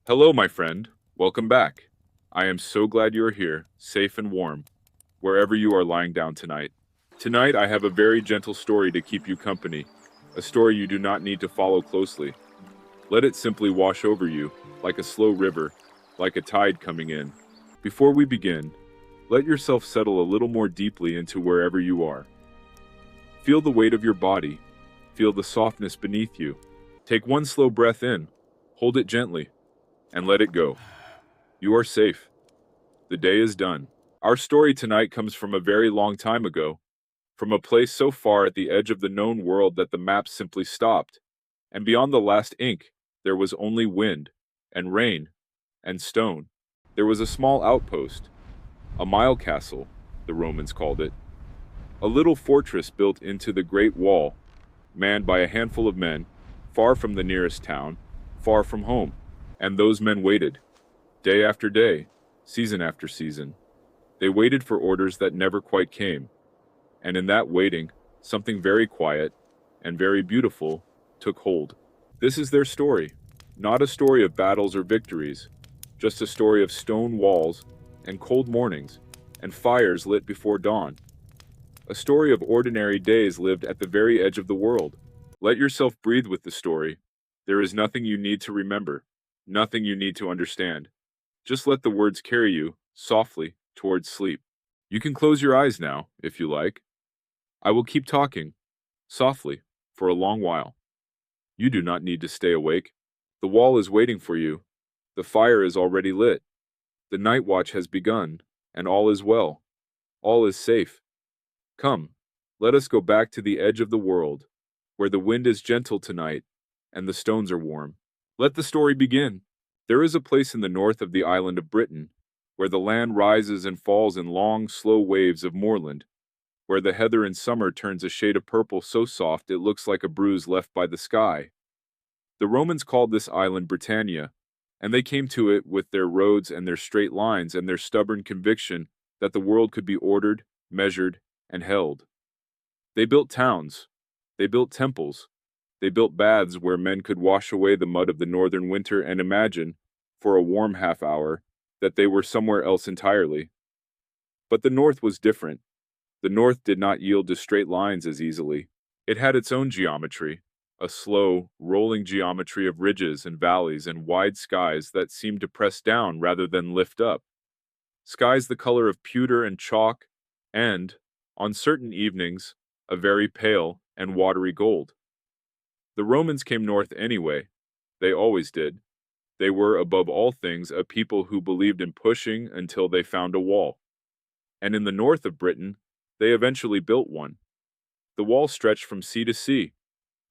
Hello, my friend. Welcome back. I am so glad you are here, safe and warm, wherever you are lying down tonight. Tonight, I have a very gentle story to keep you company, a story you do not need to follow closely. Let it simply wash over you, like a slow river, like a tide coming in. Before we begin, let yourself settle a little more deeply into wherever you are. Feel the weight of your body, feel the softness beneath you. Take one slow breath in, hold it gently, and let it go. You are safe. The day is done. Our story tonight comes from a very long time ago, from a place so far at the edge of the known world that the map simply stopped, and beyond the last ink, there was only wind, and rain, and stone. There was a small outpost, a mile castle, the Romans called it, a little fortress built into the great wall, manned by a handful of men, far from the nearest town, far from home. And those men waited, day after day, season after season. They waited for orders that never quite came. And in that waiting, something very quiet and very beautiful took hold. This is their story, not a story of battles or victories, just a story of stone walls and cold mornings and fires lit before dawn. A story of ordinary days lived at the very edge of the world. Let yourself breathe with the story. There is nothing you need to remember, nothing you need to understand. Just let the words carry you, softly, towards sleep. You can close your eyes now, if you like. I will keep talking, softly, for a long while. You do not need to stay awake. The wall is waiting for you. The fire is already lit. The night watch has begun, and all is well. All is safe. Come, let us go back to the edge of the world, where the wind is gentle tonight, and the stones are warm. Let the story begin. There is a place in the north of the island of Britain, where the land rises and falls in long, slow waves of moorland, where the heather in summer turns a shade of purple so soft it looks like a bruise left by the sky. The Romans called this island Britannia, and they came to it with their roads and their straight lines and their stubborn conviction that the world could be ordered, measured, and held. They built towns, they built temples, they built baths where men could wash away the mud of the northern winter and imagine, for a warm half hour, that they were somewhere else entirely. But the North was different. The North did not yield to straight lines as easily. It had its own geometry, a slow, rolling geometry of ridges and valleys and wide skies that seemed to press down rather than lift up. Skies the color of pewter and chalk, and, on certain evenings, a very pale and watery gold. The Romans came north anyway. They always did. They were, above all things, a people who believed in pushing until they found a wall. And in the north of Britain, they eventually built one. The wall stretched from sea to sea,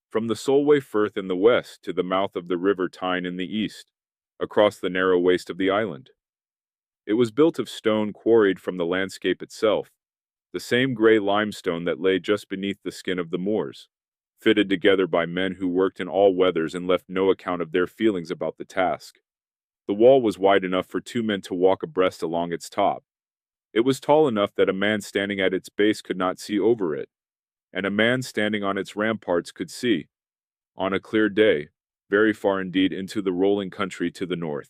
from the Solway Firth in the west to the mouth of the River Tyne in the east, across the narrow waste of the island. It was built of stone quarried from the landscape itself, the same gray limestone that lay just beneath the skin of the moors, fitted together by men who worked in all weathers and left no account of their feelings about the task. The wall was wide enough for two men to walk abreast along its top. It was tall enough that a man standing at its base could not see over it, and a man standing on its ramparts could see, on a clear day, very far indeed into the rolling country to the north.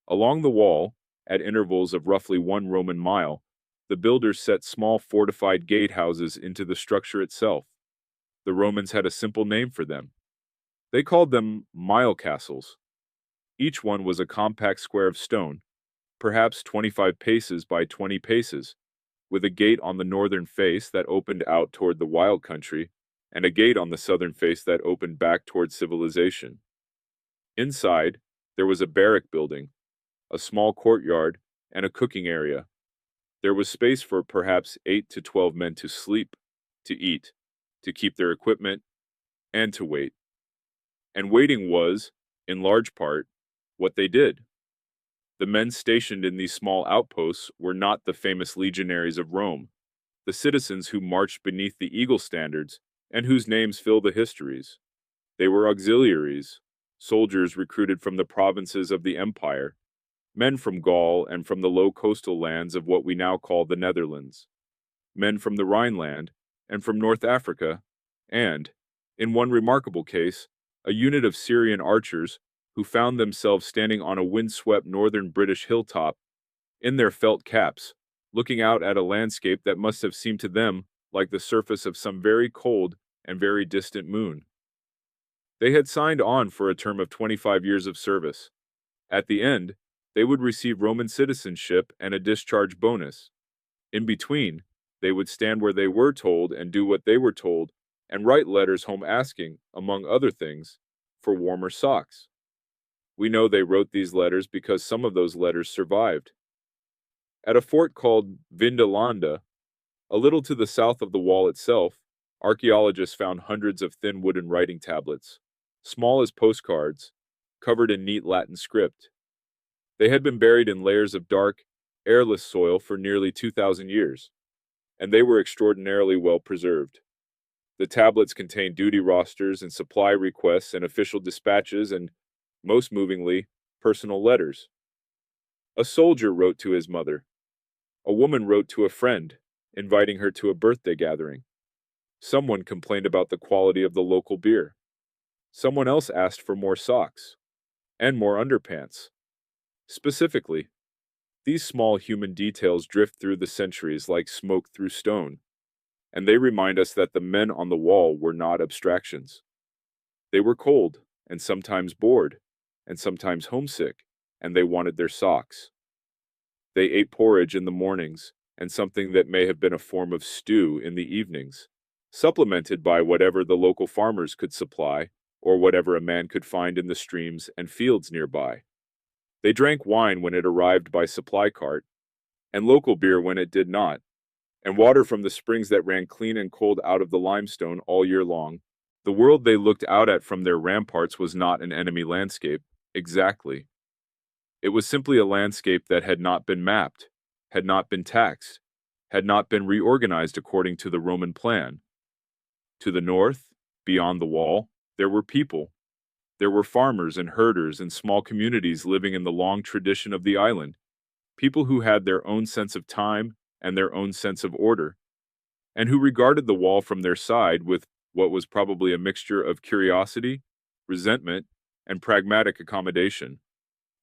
Along the wall, at intervals of roughly 1 Roman mile, the builders set small fortified gatehouses into the structure itself. The Romans had a simple name for them. They called them mile castles. Each one was a compact square of stone, perhaps 25 paces by 20 paces, with a gate on the northern face that opened out toward the wild country, and a gate on the southern face that opened back toward civilization. Inside, there was a barrack building, a small courtyard, and a cooking area. There was space for perhaps 8 to 12 men to sleep, to eat, to keep their equipment, and to wait. And waiting was, in large part, what they did. The men stationed in these small outposts were not the famous legionaries of Rome, the citizens who marched beneath the eagle standards and whose names fill the histories. They were auxiliaries, soldiers recruited from the provinces of the empire, men from Gaul and from the low coastal lands of what we now call the Netherlands, men from the Rhineland and from North Africa, and, in one remarkable case, a unit of Syrian archers who found themselves standing on a windswept northern British hilltop in their felt caps, looking out at a landscape that must have seemed to them like the surface of some very cold and very distant moon. They had signed on for a term of 25 years of service. At the end, they would receive Roman citizenship and a discharge bonus. In between, they would stand where they were told and do what they were told and write letters home asking, among other things, for warmer socks. We know they wrote these letters because some of those letters survived. At a fort called Vindolanda, a little to the south of the wall itself, archaeologists found hundreds of thin wooden writing tablets, small as postcards, covered in neat Latin script. They had been buried in layers of dark, airless soil for nearly 2,000 years, and they were extraordinarily well preserved. The tablets contained duty rosters and supply requests and official dispatches and, most movingly, personal letters. A soldier wrote to his mother. A woman wrote to a friend, inviting her to a birthday gathering. Someone complained about the quality of the local beer. Someone else asked for more socks and more underpants. Specifically, these small human details drift through the centuries like smoke through stone, and they remind us that the men on the wall were not abstractions. They were cold, and sometimes bored, and sometimes homesick, and they wanted their socks. They ate porridge in the mornings, and something that may have been a form of stew in the evenings, supplemented by whatever the local farmers could supply, or whatever a man could find in the streams and fields nearby. They drank wine when it arrived by supply cart, and local beer when it did not, and water from the springs that ran clean and cold out of the limestone all year long. The world they looked out at from their ramparts was not an enemy landscape, exactly. It was simply a landscape that had not been mapped, had not been taxed, had not been reorganized according to the Roman plan. To the north, beyond the wall, there were people. There were farmers and herders and small communities living in the long tradition of the island, people who had their own sense of time and their own sense of order, and who regarded the wall from their side with what was probably a mixture of curiosity, resentment, and pragmatic accommodation.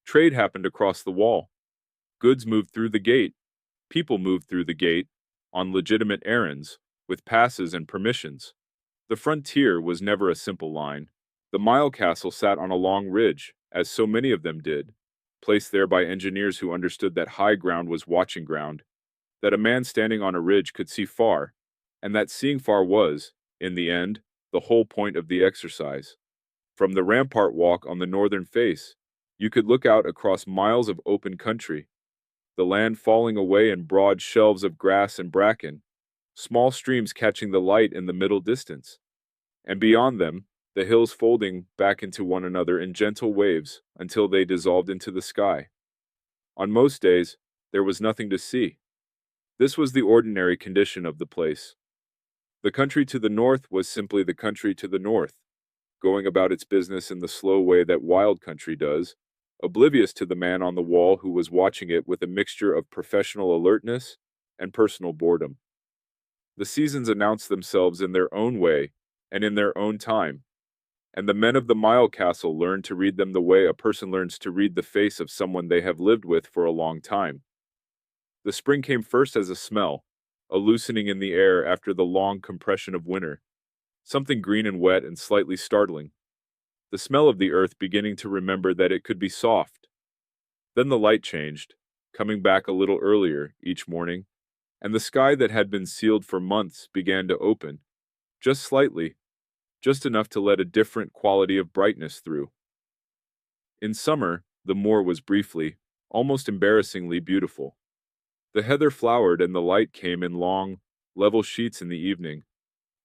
Trade happened across the wall. Goods moved through the gate. People moved through the gate on legitimate errands, with passes and permissions. The frontier was never a simple line. The Mile Castle sat on a long ridge, as so many of them did, placed there by engineers who understood that high ground was watching ground, that a man standing on a ridge could see far, and that seeing far was, in the end, the whole point of the exercise. From the rampart walk on the northern face, you could look out across miles of open country, the land falling away in broad shelves of grass and bracken, small streams catching the light in the middle distance, and beyond them, the hills folding back into one another in gentle waves until they dissolved into the sky. On most days, there was nothing to see. This was the ordinary condition of the place. The country to the north was simply the country to the north, going about its business in the slow way that wild country does, oblivious to the man on the wall who was watching it with a mixture of professional alertness and personal boredom. The seasons announced themselves in their own way and in their own time, and the men of the Mile Castle learned to read them the way a person learns to read the face of someone they have lived with for a long time. The spring came first as a smell, a loosening in the air after the long compression of winter, something green and wet and slightly startling. The smell of the earth beginning to remember that it could be soft. Then the light changed, coming back a little earlier each morning, and the sky that had been sealed for months began to open, just slightly, just enough to let a different quality of brightness through. In summer, the moor was briefly, almost embarrassingly beautiful. The heather flowered and the light came in long, level sheets in the evening,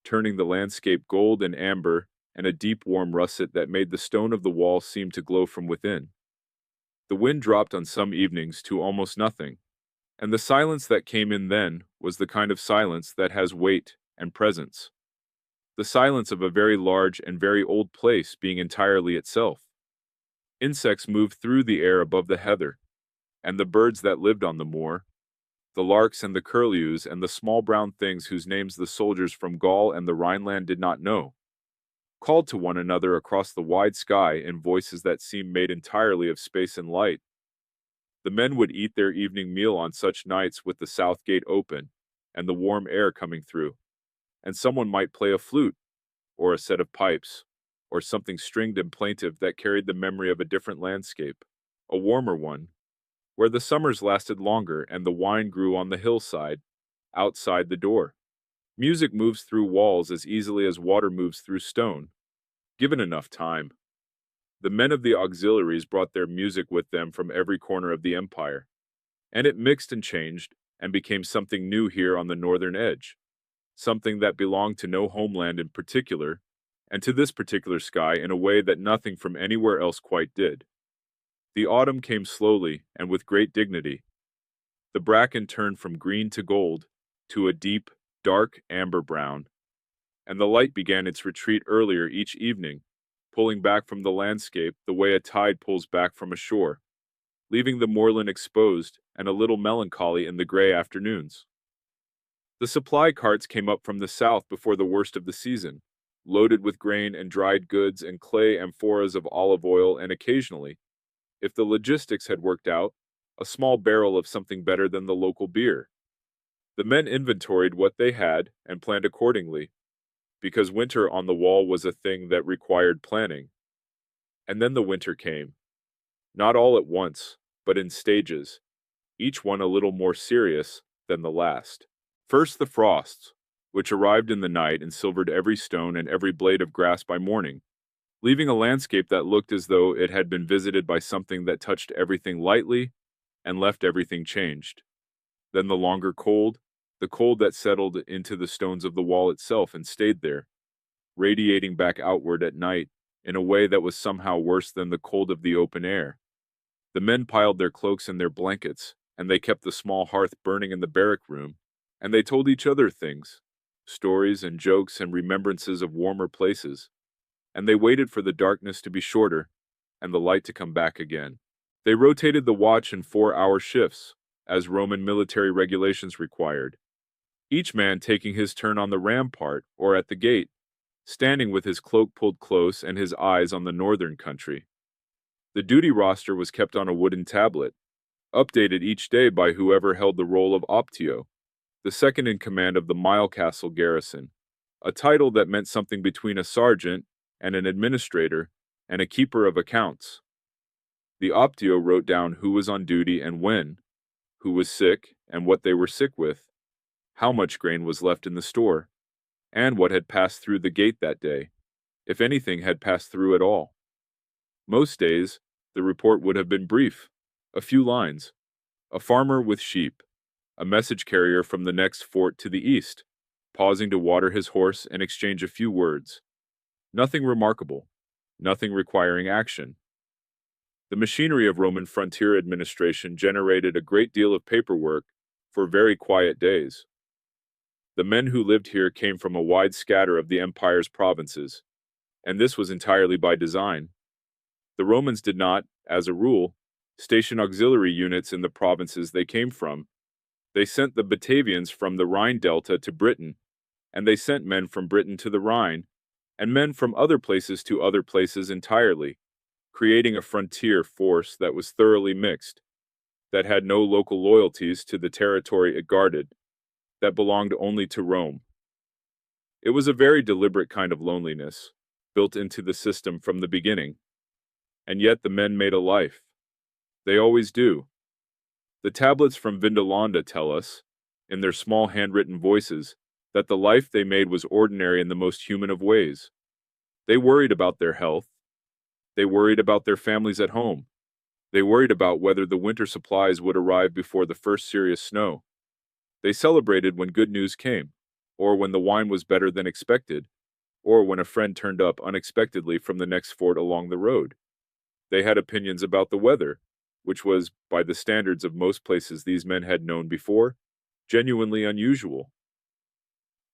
turning the landscape gold and amber and a deep warm russet that made the stone of the wall seem to glow from within. The wind dropped on some evenings to almost nothing, and the silence that came in then was the kind of silence that has weight and presence. The silence of a very large and very old place being entirely itself. Insects moved through the air above the heather, and the birds that lived on the moor, the larks and the curlews and the small brown things whose names the soldiers from Gaul and the Rhineland did not know, called to one another across the wide sky in voices that seemed made entirely of space and light. The men would eat their evening meal on such nights with the south gate open and the warm air coming through, and someone might play a flute, or a set of pipes, or something stringed and plaintive that carried the memory of a different landscape, a warmer one, where the summers lasted longer and the wine grew on the hillside, outside the door. Music moves through walls as easily as water moves through stone, given enough time. The men of the auxiliaries brought their music with them from every corner of the empire, and it mixed and changed and became something new here on the northern edge, something that belonged to no homeland in particular, and to this particular sky in a way that nothing from anywhere else quite did. The autumn came slowly and with great dignity. The bracken turned from green to gold, to a deep, dark amber brown, and the light began its retreat earlier each evening, pulling back from the landscape the way a tide pulls back from a shore, leaving the moorland exposed and a little melancholy in the gray afternoons. The supply carts came up from the south before the worst of the season, loaded with grain and dried goods and clay amphoras of olive oil and occasionally, if the logistics had worked out, a small barrel of something better than the local beer. The men inventoried what they had and planned accordingly, because winter on the wall was a thing that required planning. And then the winter came. Not all at once, but in stages, each one a little more serious than the last. First the frosts, which arrived in the night and silvered every stone and every blade of grass by morning, leaving a landscape that looked as though it had been visited by something that touched everything lightly and left everything changed. Then the longer cold, the cold that settled into the stones of the wall itself and stayed there, radiating back outward at night in a way that was somehow worse than the cold of the open air. The men piled their cloaks and their blankets, and they kept the small hearth burning in the barrack room, and they told each other things, stories and jokes and remembrances of warmer places, and they waited for the darkness to be shorter and the light to come back again. They rotated the watch in 4-hour shifts, as Roman military regulations required, each man taking his turn on the rampart or at the gate, standing with his cloak pulled close and his eyes on the northern country. The duty roster was kept on a wooden tablet, updated each day by whoever held the role of optio, the second in command of the Mile Castle garrison, a title that meant something between a sergeant and an administrator and a keeper of accounts. The optio wrote down who was on duty and when, who was sick and what they were sick with, how much grain was left in the store, and what had passed through the gate that day, if anything had passed through at all. Most days, the report would have been brief, a few lines. A farmer with sheep, a message carrier from the next fort to the east, pausing to water his horse and exchange a few words. Nothing remarkable, nothing requiring action. The machinery of Roman frontier administration generated a great deal of paperwork for very quiet days. The men who lived here came from a wide scatter of the empire's provinces, and this was entirely by design. The Romans did not, as a rule, station auxiliary units in the provinces they came from. They sent the Batavians from the Rhine Delta to Britain, and they sent men from Britain to the Rhine, and men from other places to other places entirely, creating a frontier force that was thoroughly mixed, that had no local loyalties to the territory it guarded, that belonged only to Rome. It was a very deliberate kind of loneliness, built into the system from the beginning, and yet the men made a life. They always do. The tablets from Vindolanda tell us, in their small handwritten voices, that the life they made was ordinary in the most human of ways. They worried about their health. They worried about their families at home. They worried about whether the winter supplies would arrive before the first serious snow. They celebrated when good news came, or when the wine was better than expected, or when a friend turned up unexpectedly from the next fort along the road. They had opinions about the weather, which was, by the standards of most places these men had known before, genuinely unusual.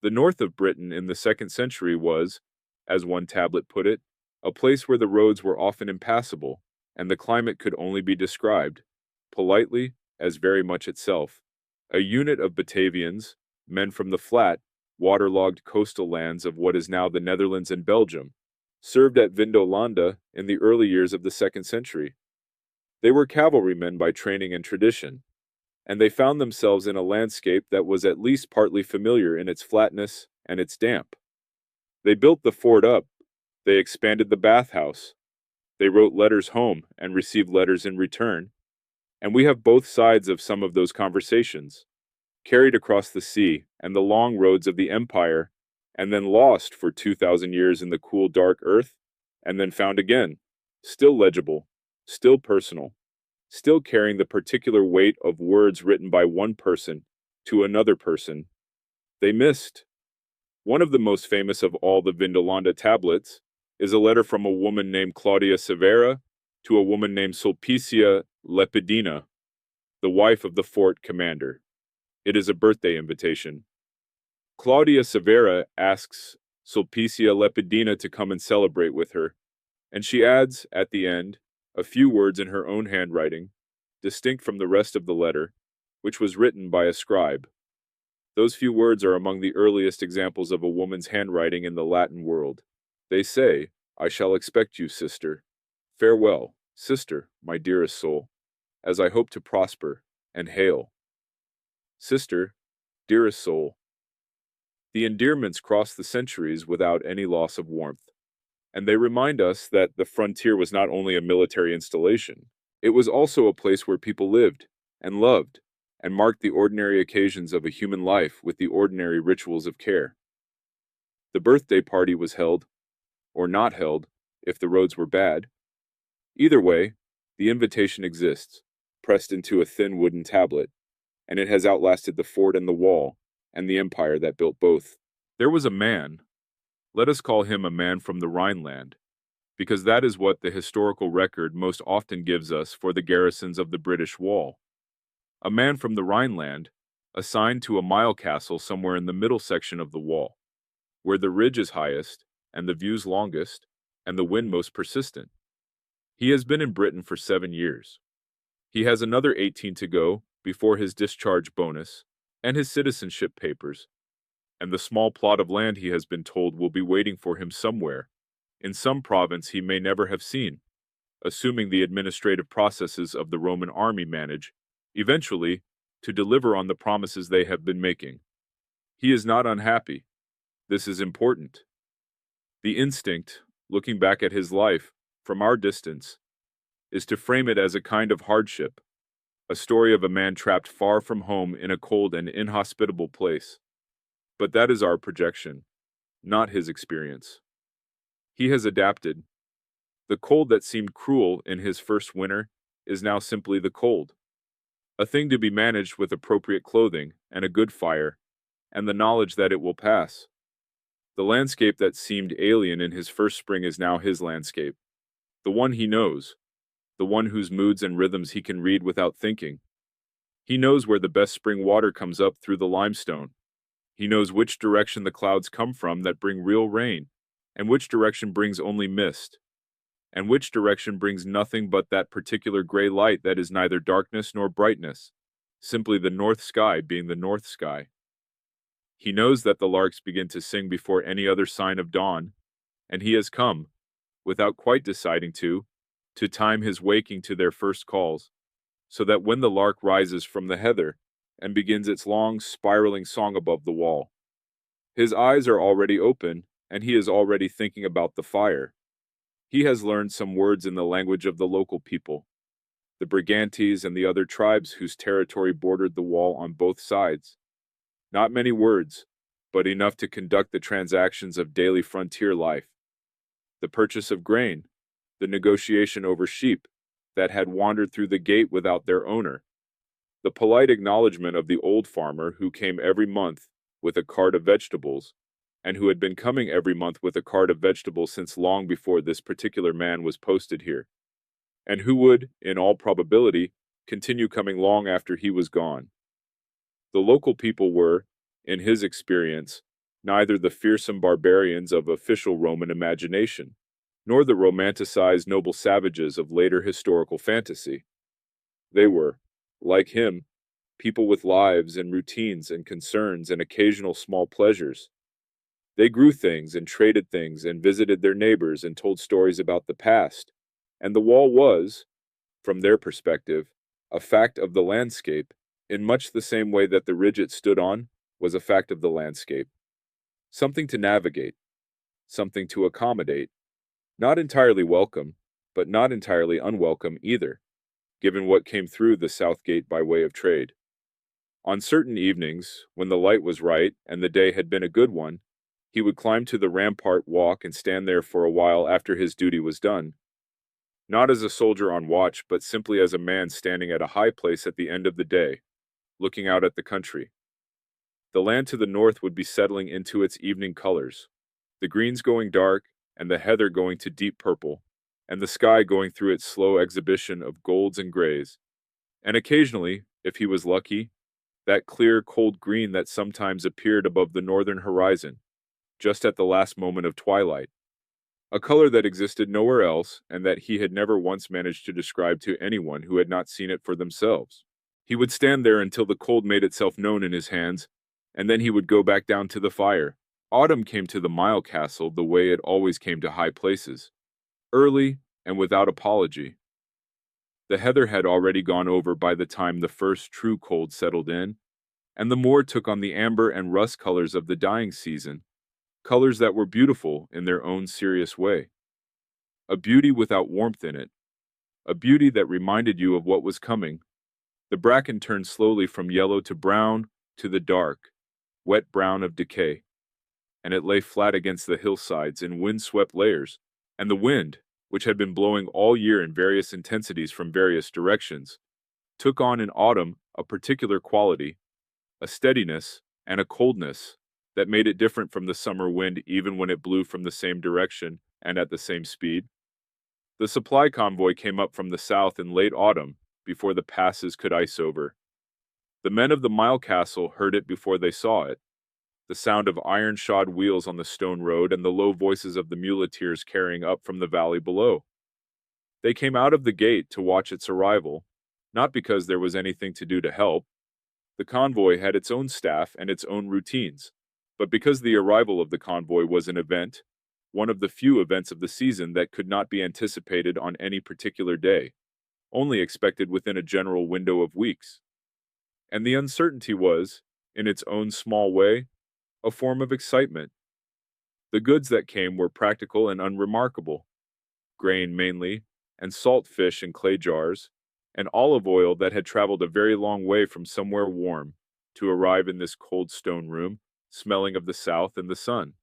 The north of Britain in the 2nd century was, as one tablet put it, a place where the roads were often impassable, and the climate could only be described, politely, as very much itself. A unit of Batavians, men from the flat, waterlogged coastal lands of what is now the Netherlands and Belgium, served at Vindolanda in the early years of the 2nd century. They were cavalrymen by training and tradition, and they found themselves in a landscape that was at least partly familiar in its flatness and its damp. They built the fort up, they expanded the bathhouse, they wrote letters home and received letters in return, and we have both sides of some of those conversations, carried across the sea and the long roads of the empire, and then lost for 2,000 years in the cool, dark earth, and then found again, still legible, still personal, still carrying the particular weight of words written by one person to another person. They missed. One of the most famous of all the Vindolanda tablets is a letter from a woman named Claudia Severa to a woman named Sulpicia Lepidina, the wife of the fort commander. It is a birthday invitation. Claudia Severa asks Sulpicia Lepidina to come and celebrate with her, and she adds, at the end, a few words in her own handwriting, distinct from the rest of the letter, which was written by a scribe. Those few words are among the earliest examples of a woman's handwriting in the Latin world. They say, "I shall expect you, sister. Farewell, sister, my dearest soul, as I hope to prosper, and hail." Sister, dearest soul. The endearments cross the centuries without any loss of warmth, and they remind us that the frontier was not only a military installation, it was also a place where people lived and loved and marked the ordinary occasions of a human life with the ordinary rituals of care. The birthday party was held, or not held, if the roads were bad. Either way, the invitation exists, pressed into a thin wooden tablet, and it has outlasted the fort and the wall, and the empire that built both. There was a man, let us call him a man from the Rhineland, because that is what the historical record most often gives us for the garrisons of the British wall. A man from the Rhineland, assigned to a mile castle somewhere in the middle section of the wall, where the ridge is highest, and the views longest, and the wind most persistent. He has been in Britain for 7 years. He has another 18 to go before his discharge bonus and his citizenship papers, and the small plot of land he has been told will be waiting for him somewhere, in some province he may never have seen, assuming the administrative processes of the Roman army manage, eventually, to deliver on the promises they have been making. He is not unhappy. This is important. The instinct, looking back at his life, from our distance, is to frame it as a kind of hardship, a story of a man trapped far from home in a cold and inhospitable place. But that is our projection, not his experience. He has adapted. The cold that seemed cruel in his first winter is now simply the cold, a thing to be managed with appropriate clothing and a good fire, and the knowledge that it will pass. The landscape that seemed alien in his first spring is now his landscape, the one he knows, the one whose moods and rhythms he can read without thinking. He knows where the best spring water comes up through the limestone. He knows which direction the clouds come from that bring real rain, and which direction brings only mist, and which direction brings nothing but that particular gray light that is neither darkness nor brightness, simply the north sky being the north sky. He knows that the larks begin to sing before any other sign of dawn, and he has come, without quite deciding to time his waking to their first calls, so that when the lark rises from the heather and begins its long, spiraling song above the wall, his eyes are already open, and he is already thinking about the fire. He has learned some words in the language of the local people, the Brigantes and the other tribes whose territory bordered the wall on both sides. Not many words, but enough to conduct the transactions of daily frontier life. The purchase of grain, the negotiation over sheep that had wandered through the gate without their owner, the polite acknowledgement of the old farmer who came every month with a cart of vegetables, and who had been coming every month with a cart of vegetables since long before this particular man was posted here, and who would, in all probability, continue coming long after he was gone. The local people were, in his experience, neither the fearsome barbarians of official Roman imagination, nor the romanticized noble savages of later historical fantasy. They were, like him, people with lives and routines and concerns and occasional small pleasures. They grew things and traded things and visited their neighbors and told stories about the past. And the wall was, from their perspective, a fact of the landscape, in much the same way that the ridge it stood on was a fact of the landscape. Something to navigate, something to accommodate, not entirely welcome, but not entirely unwelcome either, given what came through the south gate by way of trade. On certain evenings, when the light was right and the day had been a good one, he would climb to the rampart walk and stand there for a while after his duty was done, not as a soldier on watch, but simply as a man standing at a high place at the end of the day, looking out at the country. The land to the north would be settling into its evening colors, the greens going dark and the heather going to deep purple, and the sky going through its slow exhibition of golds and grays, and occasionally, if he was lucky, that clear, cold green that sometimes appeared above the northern horizon, just at the last moment of twilight, a color that existed nowhere else and that he had never once managed to describe to anyone who had not seen it for themselves. He would stand there until the cold made itself known in his hands, and then he would go back down to the fire. Autumn came to the Mile Castle the way it always came to high places, early and without apology. The heather had already gone over by the time the first true cold settled in, and the moor took on the amber and rust colors of the dying season, colors that were beautiful in their own serious way. A beauty without warmth in it, a beauty that reminded you of what was coming. The bracken turned slowly from yellow to brown to the dark, wet brown of decay, and it lay flat against the hillsides in wind-swept layers, and the wind, which had been blowing all year in various intensities from various directions, took on in autumn a particular quality, a steadiness and a coldness that made it different from the summer wind even when it blew from the same direction and at the same speed. The supply convoy came up from the south in late autumn before the passes could ice over. The men of the Mile Castle heard it before they saw it, the sound of iron-shod wheels on the stone road and the low voices of the muleteers carrying up from the valley below. They came out of the gate to watch its arrival, not because there was anything to do to help. The convoy had its own staff and its own routines, but because the arrival of the convoy was an event, one of the few events of the season that could not be anticipated on any particular day, only expected within a general window of weeks. And the uncertainty was, in its own small way, a form of excitement. The goods that came were practical and unremarkable, grain mainly, and salt fish in clay jars, and olive oil that had traveled a very long way from somewhere warm to arrive in this cold stone room, smelling of the south and the sun.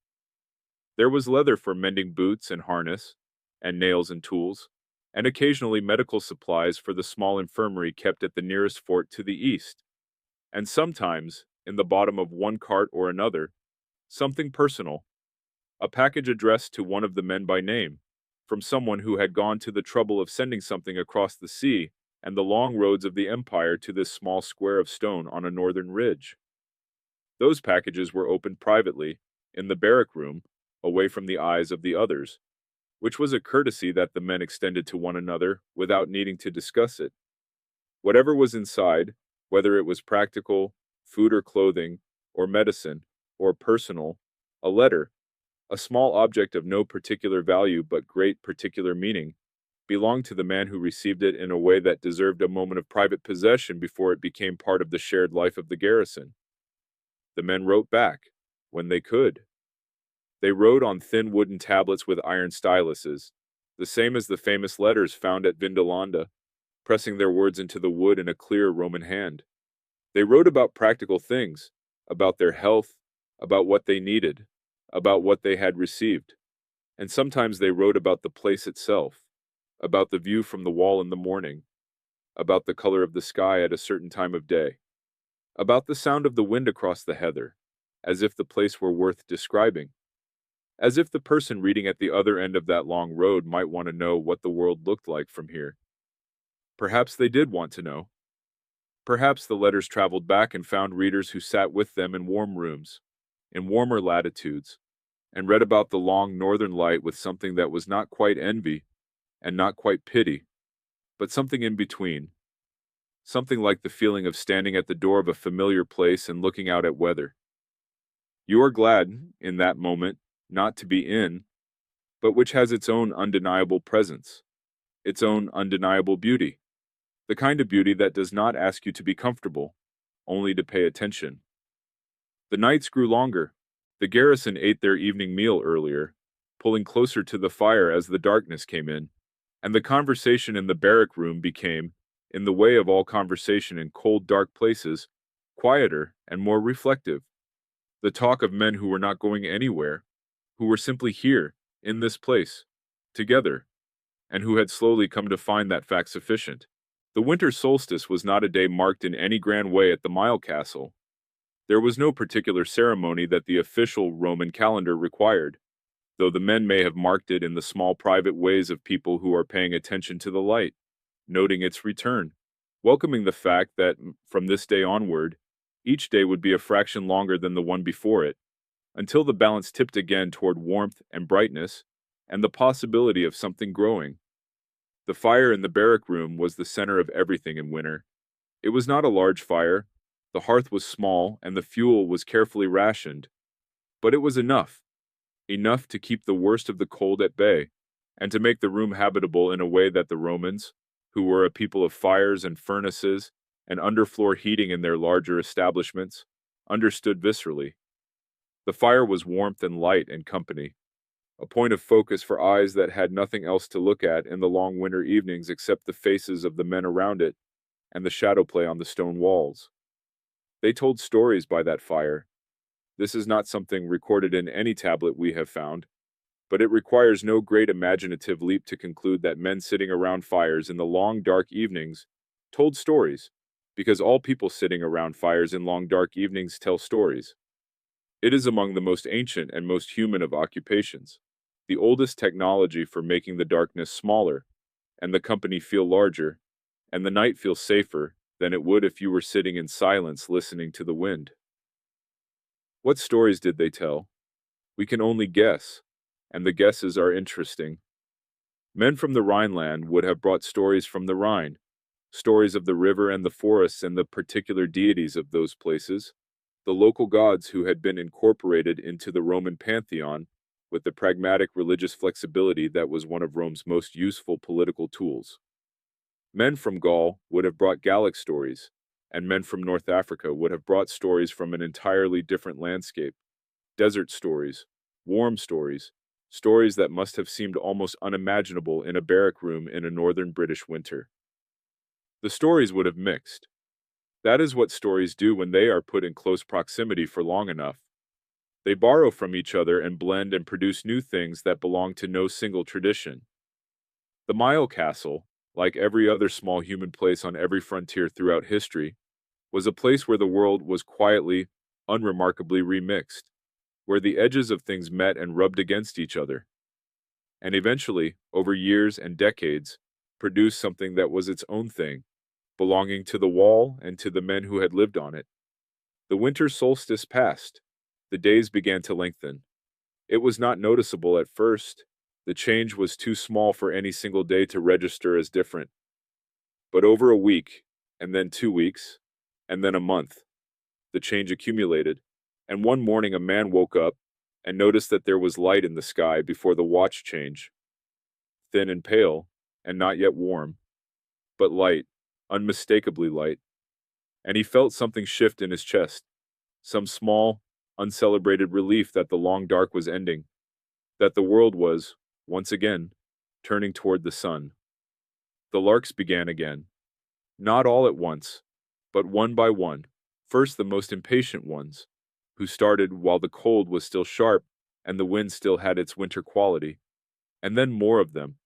There was leather for mending boots and harness, and nails and tools, and occasionally medical supplies for the small infirmary kept at the nearest fort to the east. And sometimes, in the bottom of one cart or another, something personal, a package addressed to one of the men by name, from someone who had gone to the trouble of sending something across the sea and the long roads of the empire to this small square of stone on a northern ridge. Those packages were opened privately, in the barrack room, away from the eyes of the others, which was a courtesy that the men extended to one another without needing to discuss it. Whatever was inside, whether it was practical, food or clothing, or medicine, or personal, a letter, a small object of no particular value but great particular meaning, belonged to the man who received it in a way that deserved a moment of private possession before it became part of the shared life of the garrison. The men wrote back, when they could. They wrote on thin wooden tablets with iron styluses, the same as the famous letters found at Vindolanda, pressing their words into the wood in a clear Roman hand. They wrote about practical things, about their health, about what they needed, about what they had received. And sometimes they wrote about the place itself, about the view from the wall in the morning, about the color of the sky at a certain time of day, about the sound of the wind across the heather, as if the place were worth describing, as if the person reading at the other end of that long road might want to know what the world looked like from here. Perhaps they did want to know. Perhaps the letters traveled back and found readers who sat with them in warm rooms, in warmer latitudes, and read about the long northern light with something that was not quite envy and not quite pity, but something in between, something like the feeling of standing at the door of a familiar place and looking out at weather. You are glad, in that moment, not to be in, but which has its own undeniable presence, its own undeniable beauty, the kind of beauty that does not ask you to be comfortable, only to pay attention. The nights grew longer. The garrison ate their evening meal earlier, pulling closer to the fire as the darkness came in, and the conversation in the barrack room became, in the way of all conversation in cold, dark places, quieter and more reflective. The talk of men who were not going anywhere, who were simply here, in this place, together, and who had slowly come to find that fact sufficient. The winter solstice was not a day marked in any grand way at the Mile Castle. There was no particular ceremony that the official Roman calendar required, though the men may have marked it in the small private ways of people who are paying attention to the light, noting its return, welcoming the fact that, from this day onward, each day would be a fraction longer than the one before it, until the balance tipped again toward warmth and brightness, and the possibility of something growing. The fire in the barrack room was the center of everything in winter. It was not a large fire, the hearth was small, and the fuel was carefully rationed, but it was enough to keep the worst of the cold at bay, and to make the room habitable in a way that the Romans, who were a people of fires and furnaces and underfloor heating in their larger establishments, understood viscerally. The fire was warmth and light and company, a point of focus for eyes that had nothing else to look at in the long winter evenings except the faces of the men around it and the shadow play on the stone walls. They told stories by that fire. This is not something recorded in any tablet we have found, but it requires no great imaginative leap to conclude that men sitting around fires in the long dark evenings told stories, because all people sitting around fires in long dark evenings tell stories. It is among the most ancient and most human of occupations, the oldest technology for making the darkness smaller, and the company feel larger, and the night feel safer than it would if you were sitting in silence listening to the wind. What stories did they tell? We can only guess, and the guesses are interesting. Men from the Rhineland would have brought stories from the Rhine, stories of the river and the forests and the particular deities of those places, the local gods who had been incorporated into the Roman pantheon with the pragmatic religious flexibility that was one of Rome's most useful political tools. Men from Gaul would have brought Gallic stories, and men from North Africa would have brought stories from an entirely different landscape, desert stories, warm stories, stories that must have seemed almost unimaginable in a barrack room in a northern British winter. The stories would have mixed. That is what stories do when they are put in close proximity for long enough. They borrow from each other and blend and produce new things that belong to no single tradition. The Mile Castle, like every other small human place on every frontier throughout history, was a place where the world was quietly, unremarkably remixed, where the edges of things met and rubbed against each other, and eventually, over years and decades, produced something that was its own thing, belonging to the wall and to the men who had lived on it. The winter solstice passed. The days began to lengthen. It was not noticeable at first. The change was too small for any single day to register as different. But over a week, and then 2 weeks, and then a month, the change accumulated, and one morning a man woke up and noticed that there was light in the sky before the watch change. Thin and pale, and not yet warm, but light, unmistakably light. And he felt something shift in his chest, some small, uncelebrated relief that the long dark was ending, that the world was, once again, turning toward the sun. The larks began again, not all at once, but one by one, first the most impatient ones, who started while the cold was still sharp and the wind still had its winter quality, and then more of them,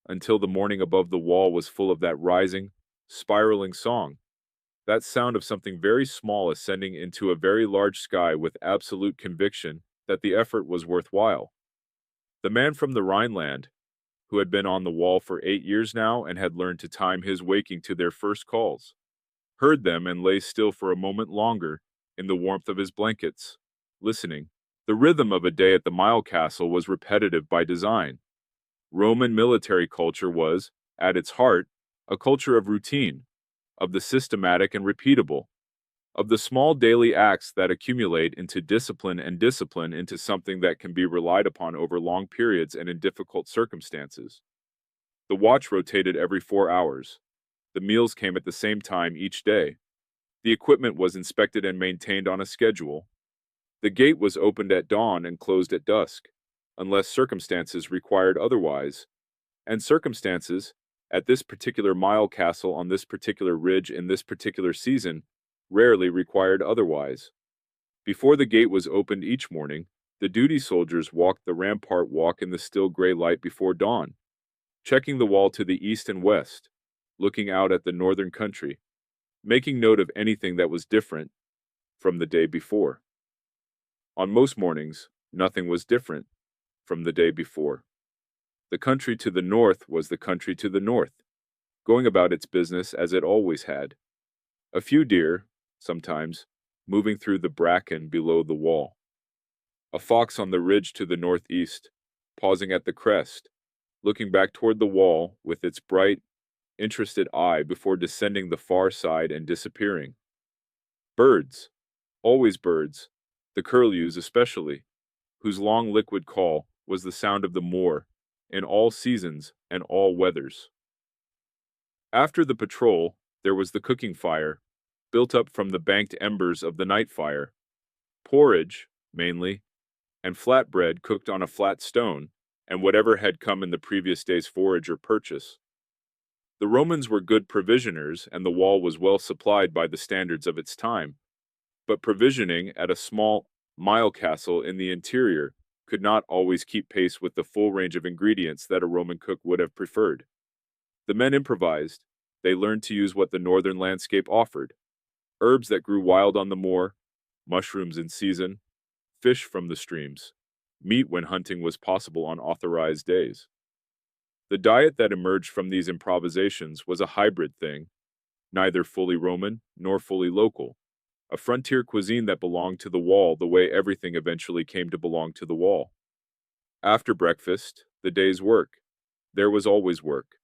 until the morning above the wall was full of that rising, spiraling song, that sound of something very small ascending into a very large sky with absolute conviction that the effort was worthwhile. The man from the Rhineland, who had been on the wall for 8 years now and had learned to time his waking to their first calls, heard them and lay still for a moment longer in the warmth of his blankets, listening. The rhythm of a day at the Mile Castle was repetitive by design. Roman military culture was, at its heart, a culture of routine, of the systematic and repeatable. of the small daily acts that accumulate into discipline and discipline into something that can be relied upon over long periods and in difficult circumstances. The watch rotated every 4 hours. The meals came at the same time each day. The equipment was inspected and maintained on a schedule. The gate was opened at dawn and closed at dusk, unless circumstances required otherwise. And circumstances, at this particular mile castle on this particular ridge in this particular season, rarely required otherwise. Before the gate was opened each morning, the duty soldiers walked the rampart walk in the still gray light before dawn, checking the wall to the east and west, looking out at the northern country, making note of anything that was different from the day before. On most mornings, nothing was different from the day before. The country to the north was the country to the north, going about its business as it always had. A few deer, sometimes, moving through the bracken below the wall. A fox on the ridge to the northeast, pausing at the crest, looking back toward the wall with its bright, interested eye before descending the far side and disappearing. Birds, always birds, the curlews especially, whose long liquid call was the sound of the moor in all seasons and all weathers. After the patrol, there was the cooking fire, built up from the banked embers of the night fire, porridge, mainly, and flatbread cooked on a flat stone, and whatever had come in the previous day's forage or purchase. The Romans were good provisioners, and the wall was well supplied by the standards of its time. But provisioning at a small mile castle in the interior could not always keep pace with the full range of ingredients that a Roman cook would have preferred. The men improvised. They learned to use what the northern landscape offered: herbs that grew wild on the moor, mushrooms in season, fish from the streams, meat when hunting was possible on authorized days. The diet that emerged from these improvisations was a hybrid thing, neither fully Roman nor fully local, a frontier cuisine that belonged to the wall the way everything eventually came to belong to the wall. After breakfast, the day's work. There was always work.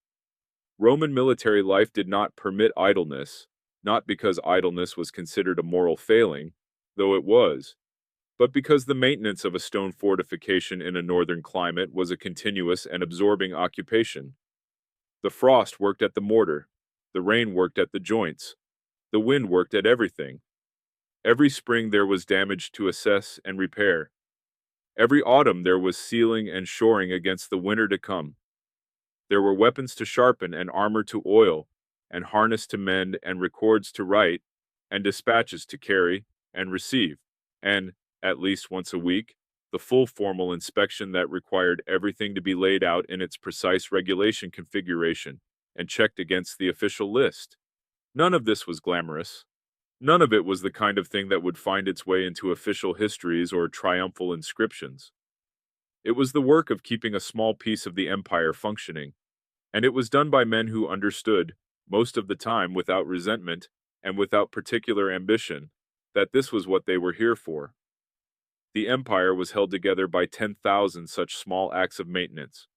Roman military life did not permit idleness, not because idleness was considered a moral failing, though it was, but because the maintenance of a stone fortification in a northern climate was a continuous and absorbing occupation. The frost worked at the mortar, the rain worked at the joints, the wind worked at everything. Every spring there was damage to assess and repair. Every autumn there was sealing and shoring against the winter to come. There were weapons to sharpen and armor to oil, and harness to mend and records to write, and dispatches to carry and receive, and, at least once a week, the full formal inspection that required everything to be laid out in its precise regulation configuration and checked against the official list. None of this was glamorous. None of it was the kind of thing that would find its way into official histories or triumphal inscriptions. It was the work of keeping a small piece of the empire functioning, and it was done by men who understood, most of the time without resentment and without particular ambition, that this was what they were here for. The empire was held together by 10,000 such small acts of maintenance,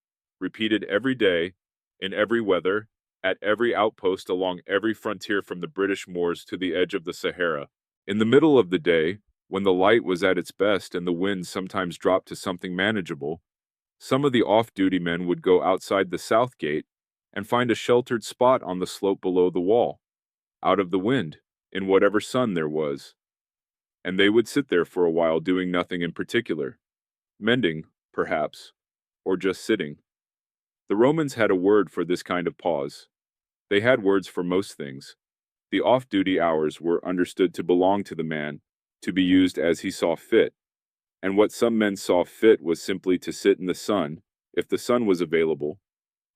repeated every day, in every weather, at every outpost along every frontier from the British moors to the edge of the Sahara. In the middle of the day, when the light was at its best and the wind sometimes dropped to something manageable, some of the off-duty men would go outside the south gate and find a sheltered spot on the slope below the wall, out of the wind, in whatever sun there was. And they would sit there for a while doing nothing in particular, mending, perhaps, or just sitting. The Romans had a word for this kind of pause. They had words for most things. The off-duty hours were understood to belong to the man, to be used as he saw fit. And what some men saw fit was simply to sit in the sun, if the sun was available,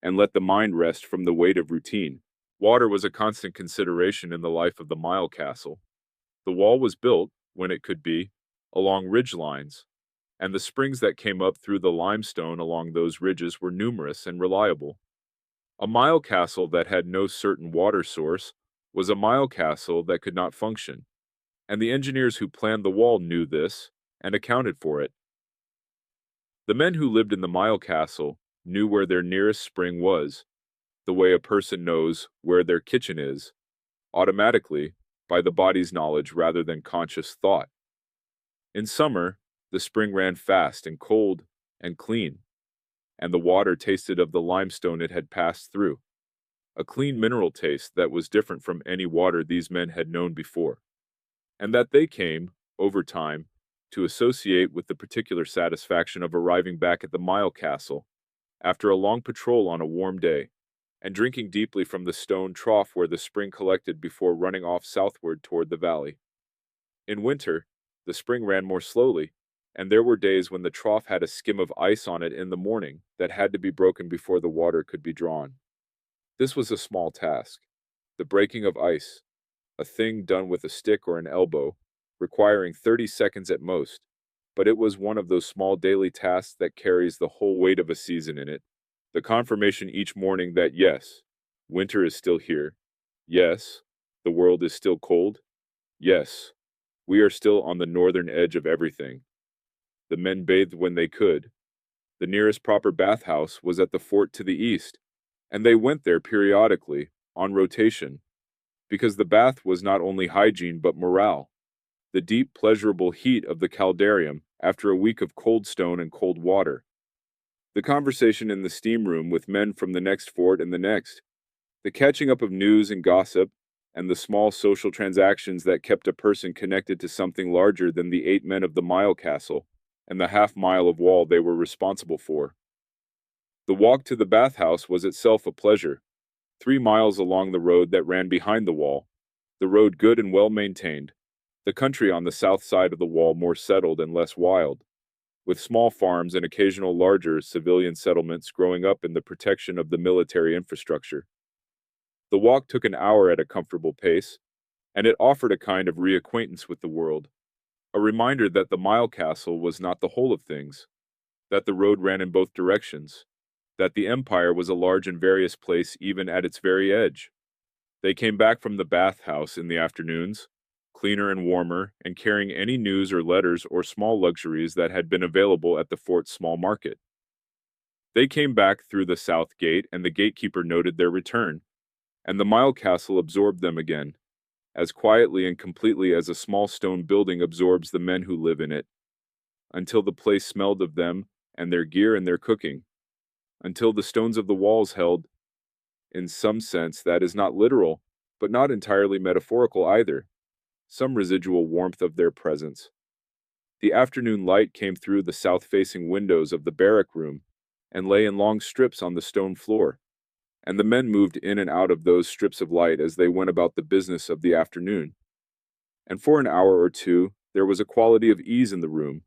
and let the mind rest from the weight of routine. Water was a constant consideration in the life of the mile castle. The wall was built, when it could be, along ridge lines, and the springs that came up through the limestone along those ridges were numerous and reliable. A mile castle that had no certain water source was a mile castle that could not function, and the engineers who planned the wall knew this and accounted for it. The men who lived in the mile castle knew where their nearest spring was, the way a person knows where their kitchen is, automatically, by the body's knowledge rather than conscious thought. In summer, the spring ran fast and cold and clean, and the water tasted of the limestone it had passed through, a clean mineral taste that was different from any water these men had known before, and that they came, over time, to associate with the particular satisfaction of arriving back at the Mile Castle after a long patrol on a warm day, and drinking deeply from the stone trough where the spring collected before running off southward toward the valley. In winter, the spring ran more slowly, and there were days when the trough had a skim of ice on it in the morning that had to be broken before the water could be drawn. This was a small task, the breaking of ice, a thing done with a stick or an elbow, requiring 30 seconds at most, but it was one of those small daily tasks that carries the whole weight of a season in it. The confirmation each morning that yes, winter is still here. Yes, the world is still cold. Yes, we are still on the northern edge of everything. The men bathed when they could. The nearest proper bathhouse was at the fort to the east, and they went there periodically, on rotation, because the bath was not only hygiene but morale. The deep, pleasurable heat of the caldarium after a week of cold stone and cold water. The conversation in the steam room with men from the next fort and the next. The catching up of news and gossip, and the small social transactions that kept a person connected to something larger than the 8 men of the Mile Castle and the half-mile of wall they were responsible for. The walk to the bathhouse was itself a pleasure, 3 miles along the road that ran behind the wall, the road good and well maintained, the country on the south side of the wall more settled and less wild, with small farms and occasional larger civilian settlements growing up in the protection of the military infrastructure. The walk took an hour at a comfortable pace, and it offered a kind of reacquaintance with the world, a reminder that the Mile Castle was not the whole of things, that the road ran in both directions, that the empire was a large and various place even at its very edge. They came back from the bathhouse in the afternoons, cleaner and warmer, and carrying any news or letters or small luxuries that had been available at the fort's small market. They came back through the south gate, and the gatekeeper noted their return, and the Mile Castle absorbed them again, as quietly and completely as a small stone building absorbs the men who live in it, until the place smelled of them and their gear and their cooking, until the stones of the walls held, in some sense that is not literal, but not entirely metaphorical either, some residual warmth of their presence. The afternoon light came through the south-facing windows of the barrack room and lay in long strips on the stone floor, and the men moved in and out of those strips of light as they went about the business of the afternoon. And for an hour or two there was a quality of ease in the room,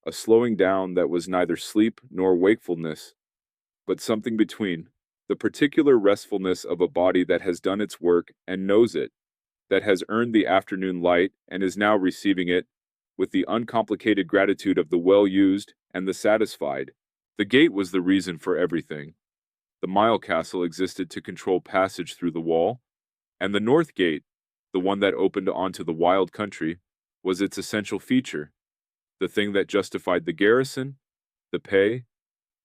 a slowing down that was neither sleep nor wakefulness, but something between, the particular restfulness of a body that has done its work and knows it, that has earned the afternoon light and is now receiving it, with the uncomplicated gratitude of the well-used and the satisfied. The gate was the reason for everything. The Mile Castle existed to control passage through the wall, and the North Gate, the one that opened onto the wild country, was its essential feature, the thing that justified the garrison, the pay,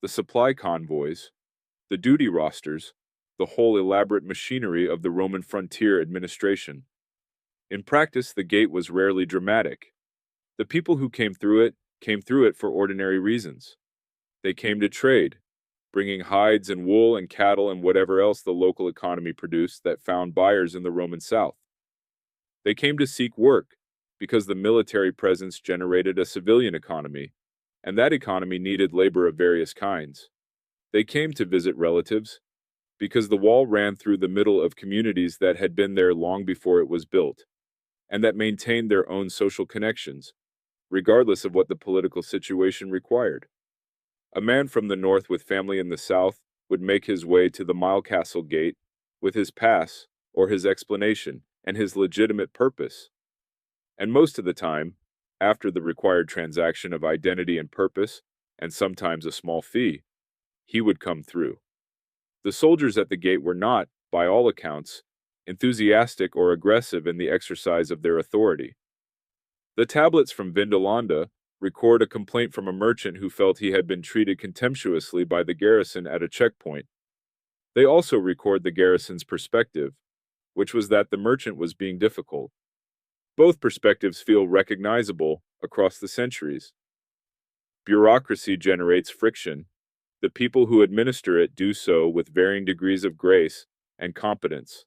the supply convoys, the duty rosters, the whole elaborate machinery of the Roman frontier administration. In practice, the gate was rarely dramatic. The people who came through it for ordinary reasons. They came to trade, bringing hides and wool and cattle and whatever else the local economy produced that found buyers in the Roman South. They came to seek work, because the military presence generated a civilian economy, and that economy needed labor of various kinds. They came to visit relatives, because the wall ran through the middle of communities that had been there long before it was built, and that maintained their own social connections, regardless of what the political situation required. A man from the north with family in the south would make his way to the Mile Castle gate with his pass or his explanation and his legitimate purpose. And most of the time, after the required transaction of identity and purpose, and sometimes a small fee, he would come through. The soldiers at the gate were not, by all accounts, enthusiastic or aggressive in the exercise of their authority. The tablets from Vindolanda record a complaint from a merchant who felt he had been treated contemptuously by the garrison at a checkpoint. They also record the garrison's perspective, which was that the merchant was being difficult. Both perspectives feel recognizable across the centuries. Bureaucracy generates friction. The people who administer it do so with varying degrees of grace and competence.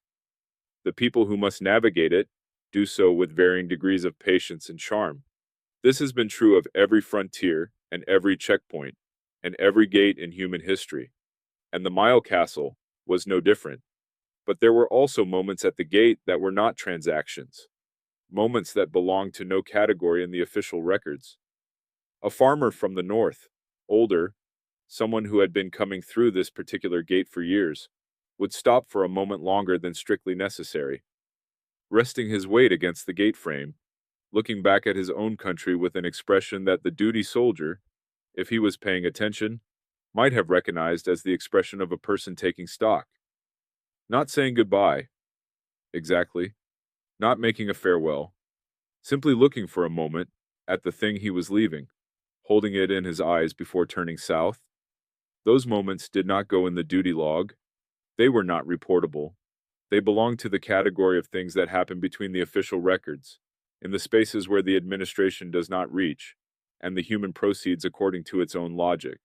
The people who must navigate it do so with varying degrees of patience and charm. This has been true of every frontier and every checkpoint and every gate in human history. And the Mile Castle was no different. But there were also moments at the gate that were not transactions, moments that belonged to no category in the official records. A farmer from the north, older, someone who had been coming through this particular gate for years, would stop for a moment longer than strictly necessary, resting his weight against the gate frame, looking back at his own country with an expression that the duty soldier, if he was paying attention, might have recognized as the expression of a person taking stock. Not saying goodbye, exactly, not making a farewell, simply looking for a moment at the thing he was leaving, holding it in his eyes before turning south. Those moments did not go in the duty log. They were not reportable. They belonged to the category of things that happen between the official records, in the spaces where the administration does not reach, and the human proceeds according to its own logic.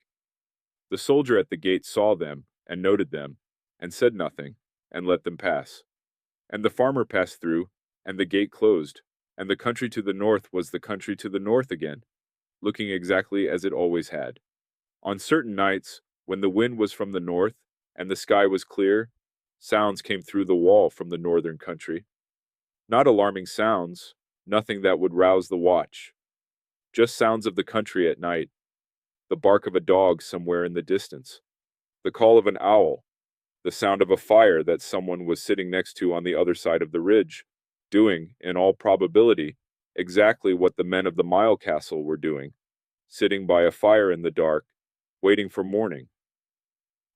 The soldier at the gate saw them, and noted them, and said nothing, and let them pass. And the farmer passed through, and the gate closed, and the country to the north was the country to the north again, looking exactly as it always had. On certain nights, when the wind was from the north, and the sky was clear, sounds came through the wall from the northern country. Not alarming sounds, nothing that would rouse the watch. Just sounds of the country at night. The bark of a dog somewhere in the distance. The call of an owl. The sound of a fire that someone was sitting next to on the other side of the ridge, doing, in all probability, exactly what the men of the Mile Castle were doing, sitting by a fire in the dark, waiting for morning.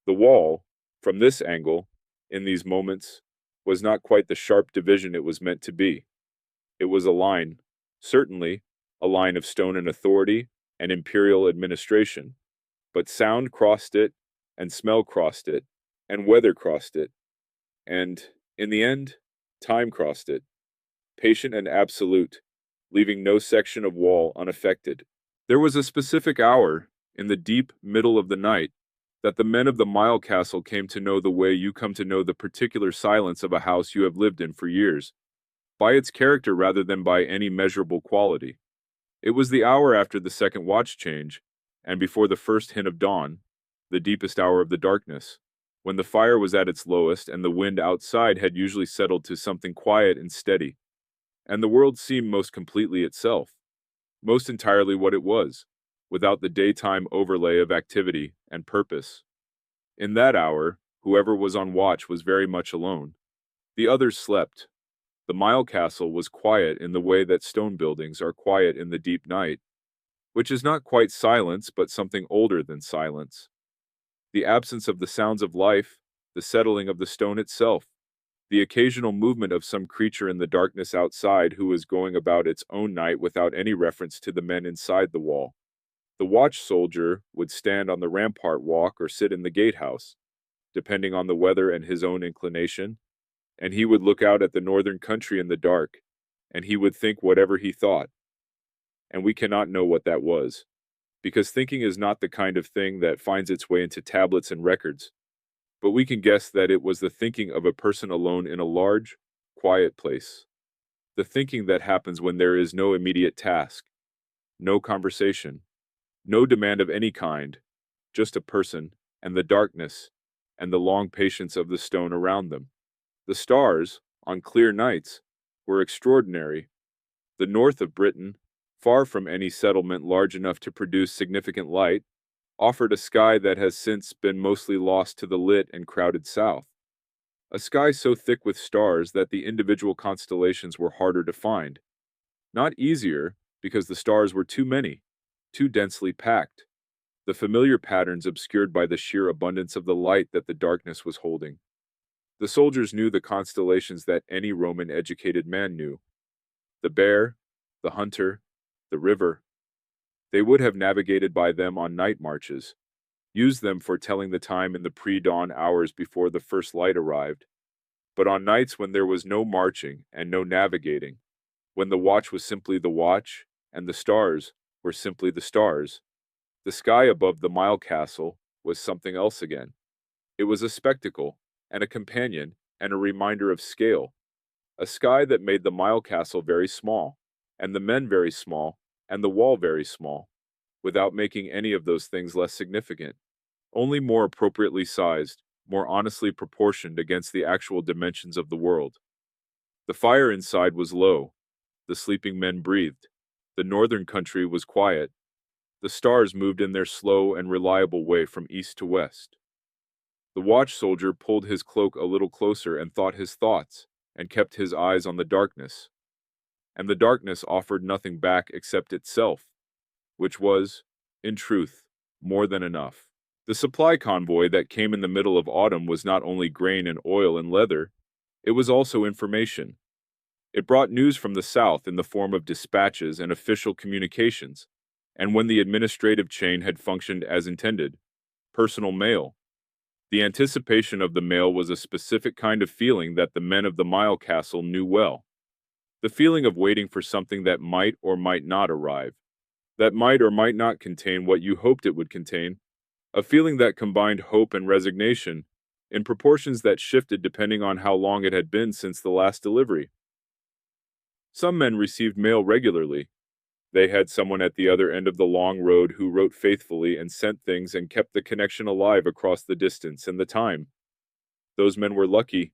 The wall, from this angle, in these moments, was not quite the sharp division it was meant to be. It was a line, certainly, a line of stone and authority and imperial administration, but sound crossed it, and smell crossed it, and weather crossed it, and, in the end, time crossed it, patient and absolute, leaving no section of wall unaffected. There was a specific hour, in the deep middle of the night, that the men of the Mile Castle came to know the way you come to know the particular silence of a house you have lived in for years, by its character rather than by any measurable quality. It was the hour after the second watch change, and before the first hint of dawn, the deepest hour of the darkness, when the fire was at its lowest and the wind outside had usually settled to something quiet and steady, and the world seemed most completely itself, most entirely what it was, without the daytime overlay of activity and purpose. In that hour, whoever was on watch was very much alone. The others slept. The Mile Castle was quiet in the way that stone buildings are quiet in the deep night, which is not quite silence but something older than silence. The absence of the sounds of life, the settling of the stone itself, the occasional movement of some creature in the darkness outside who was going about its own night without any reference to the men inside the wall. The watch soldier would stand on the rampart walk or sit in the gatehouse, depending on the weather and his own inclination, and he would look out at the northern country in the dark, and he would think whatever he thought. And we cannot know what that was, because thinking is not the kind of thing that finds its way into tablets and records, but we can guess that it was the thinking of a person alone in a large, quiet place. The thinking that happens when there is no immediate task, no conversation, no demand of any kind, just a person, and the darkness, and the long patience of the stone around them. The stars, on clear nights, were extraordinary. The north of Britain, far from any settlement large enough to produce significant light, offered a sky that has since been mostly lost to the lit and crowded south. A sky so thick with stars that the individual constellations were harder to find. Not easier, because the stars were too many, too densely packed, the familiar patterns obscured by the sheer abundance of the light that the darkness was holding. The soldiers knew the constellations that any Roman educated man knew. The bear, the hunter, the river. They would have navigated by them on night marches, used them for telling the time in the pre-dawn hours before the first light arrived. But on nights when there was no marching and no navigating, when the watch was simply the watch, and the stars were simply the stars, the sky above the Mile Castle was something else again. It was a spectacle, and a companion, and a reminder of scale, a sky that made the Mile Castle very small, and the men very small, and the wall very small, without making any of those things less significant, only more appropriately sized, more honestly proportioned against the actual dimensions of the world. The fire inside was low, the sleeping men breathed, the northern country was quiet, the stars moved in their slow and reliable way from east to west. The watch soldier pulled his cloak a little closer and thought his thoughts, and kept his eyes on the darkness. And the darkness offered nothing back except itself, which was, in truth, more than enough. The supply convoy that came in the middle of autumn was not only grain and oil and leather, it was also information. It brought news from the south in the form of dispatches and official communications, and when the administrative chain had functioned as intended, personal mail. The anticipation of the mail was a specific kind of feeling that the men of the Mile Castle knew well. The feeling of waiting for something that might or might not arrive, that might or might not contain what you hoped it would contain, a feeling that combined hope and resignation, in proportions that shifted depending on how long it had been since the last delivery. Some men received mail regularly. They had someone at the other end of the long road who wrote faithfully and sent things and kept the connection alive across the distance and the time. Those men were lucky,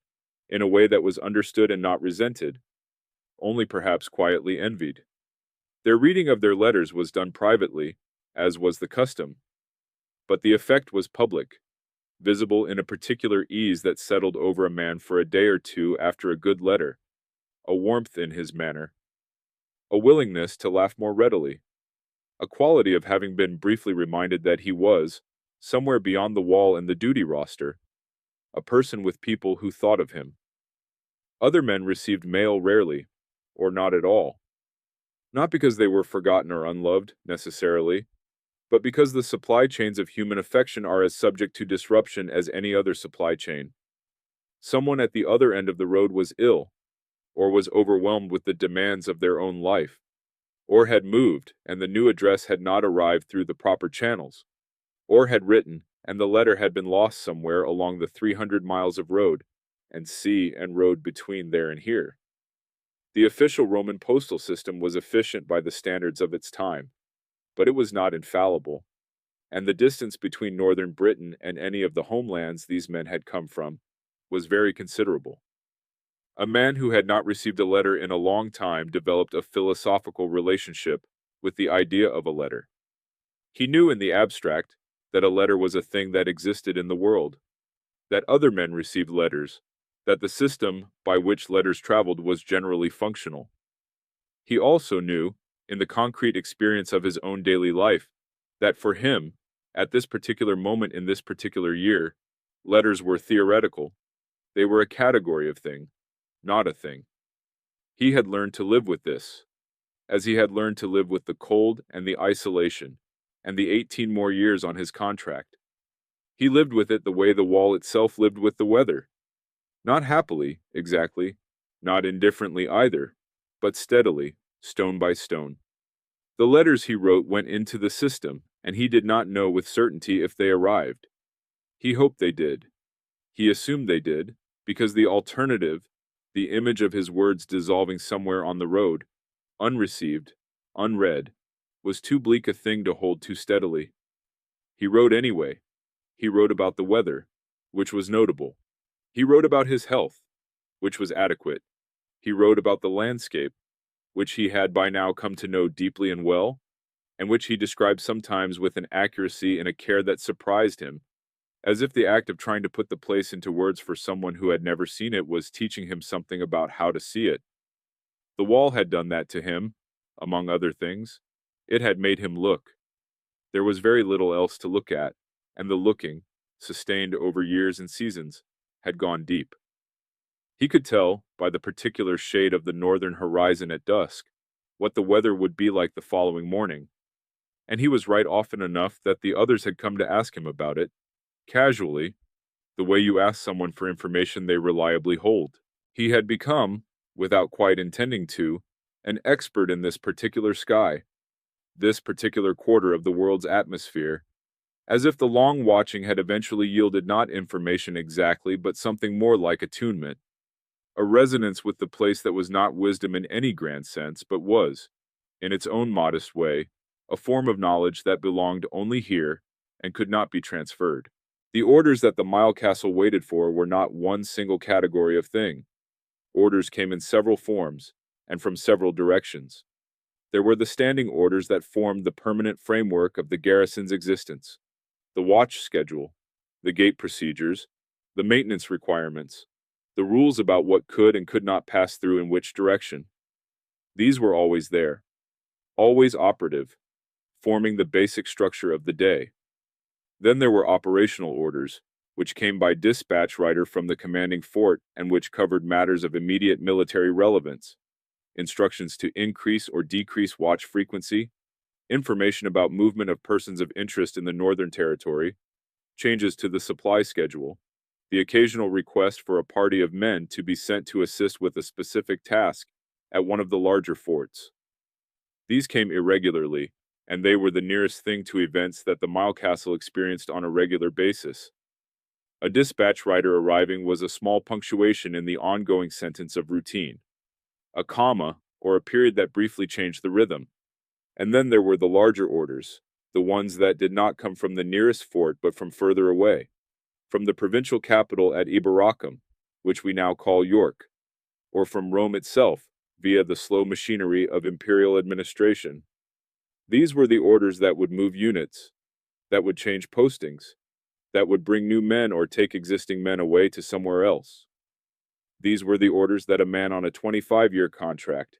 in a way that was understood and not resented, only perhaps quietly envied. Their reading of their letters was done privately, as was the custom, but the effect was public, visible in a particular ease that settled over a man for a day or two after a good letter, a warmth in his manner, a willingness to laugh more readily, a quality of having been briefly reminded that he was, somewhere beyond the wall in the duty roster, a person with people who thought of him. Other men received mail rarely, or not at all, not because they were forgotten or unloved, necessarily, but because the supply chains of human affection are as subject to disruption as any other supply chain. Someone at the other end of the road was ill, or was overwhelmed with the demands of their own life, or had moved and the new address had not arrived through the proper channels, or had written and the letter had been lost somewhere along the 300 miles of road, and sea and road between there and here. The official Roman postal system was efficient by the standards of its time, but it was not infallible, and the distance between northern Britain and any of the homelands these men had come from was very considerable. A man who had not received a letter in a long time developed a philosophical relationship with the idea of a letter. He knew in the abstract that a letter was a thing that existed in the world, that other men received letters, that the system by which letters traveled was generally functional. He also knew, in the concrete experience of his own daily life, that for him, at this particular moment in this particular year, letters were theoretical. They were a category of thing, not a thing. He had learned to live with this, as he had learned to live with the cold and the isolation, and the 18 more years on his contract. He lived with it the way the wall itself lived with the weather. Not happily, exactly, not indifferently either, but steadily, stone by stone. The letters he wrote went into the system, and he did not know with certainty if they arrived. He hoped they did. He assumed they did, because the alternative, the image of his words dissolving somewhere on the road, unreceived, unread, was too bleak a thing to hold too steadily. He wrote anyway. He wrote about the weather, which was notable. He wrote about his health, which was adequate. He wrote about the landscape, which he had by now come to know deeply and well, and which he described sometimes with an accuracy and a care that surprised him, as if the act of trying to put the place into words for someone who had never seen it was teaching him something about how to see it. The wall had done that to him, among other things. It had made him look. There was very little else to look at, and the looking, sustained over years and seasons, had gone deep. He could tell, by the particular shade of the northern horizon at dusk, what the weather would be like the following morning, and he was right often enough that the others had come to ask him about it, casually, the way you ask someone for information they reliably hold. He had become, without quite intending to, an expert in this particular sky, this particular quarter of the world's atmosphere, as if the long watching had eventually yielded not information exactly, but something more like attunement, a resonance with the place that was not wisdom in any grand sense, but was, in its own modest way, a form of knowledge that belonged only here and could not be transferred. The orders that the Mile Castle waited for were not one single category of thing. Orders came in several forms and from several directions. There were the standing orders that formed the permanent framework of the garrison's existence, the watch schedule, the gate procedures, the maintenance requirements, the rules about what could and could not pass through in which direction. These were always there, always operative, forming the basic structure of the day. Then there were operational orders, which came by dispatch rider from the commanding fort and which covered matters of immediate military relevance, instructions to increase or decrease watch frequency, information about movement of persons of interest in the Northern Territory, changes to the supply schedule, the occasional request for a party of men to be sent to assist with a specific task at one of the larger forts. These came irregularly, and they were the nearest thing to events that the Mile Castle experienced on a regular basis. A dispatch rider arriving was a small punctuation in the ongoing sentence of routine, a comma or a period that briefly changed the rhythm. And then there were the larger orders, the ones that did not come from the nearest fort but from further away, from the provincial capital at Iberacum, which we now call York, or from Rome itself via the slow machinery of imperial administration. These were the orders that would move units, that would change postings, that would bring new men or take existing men away to somewhere else. These were the orders that a man on a 25-year contract,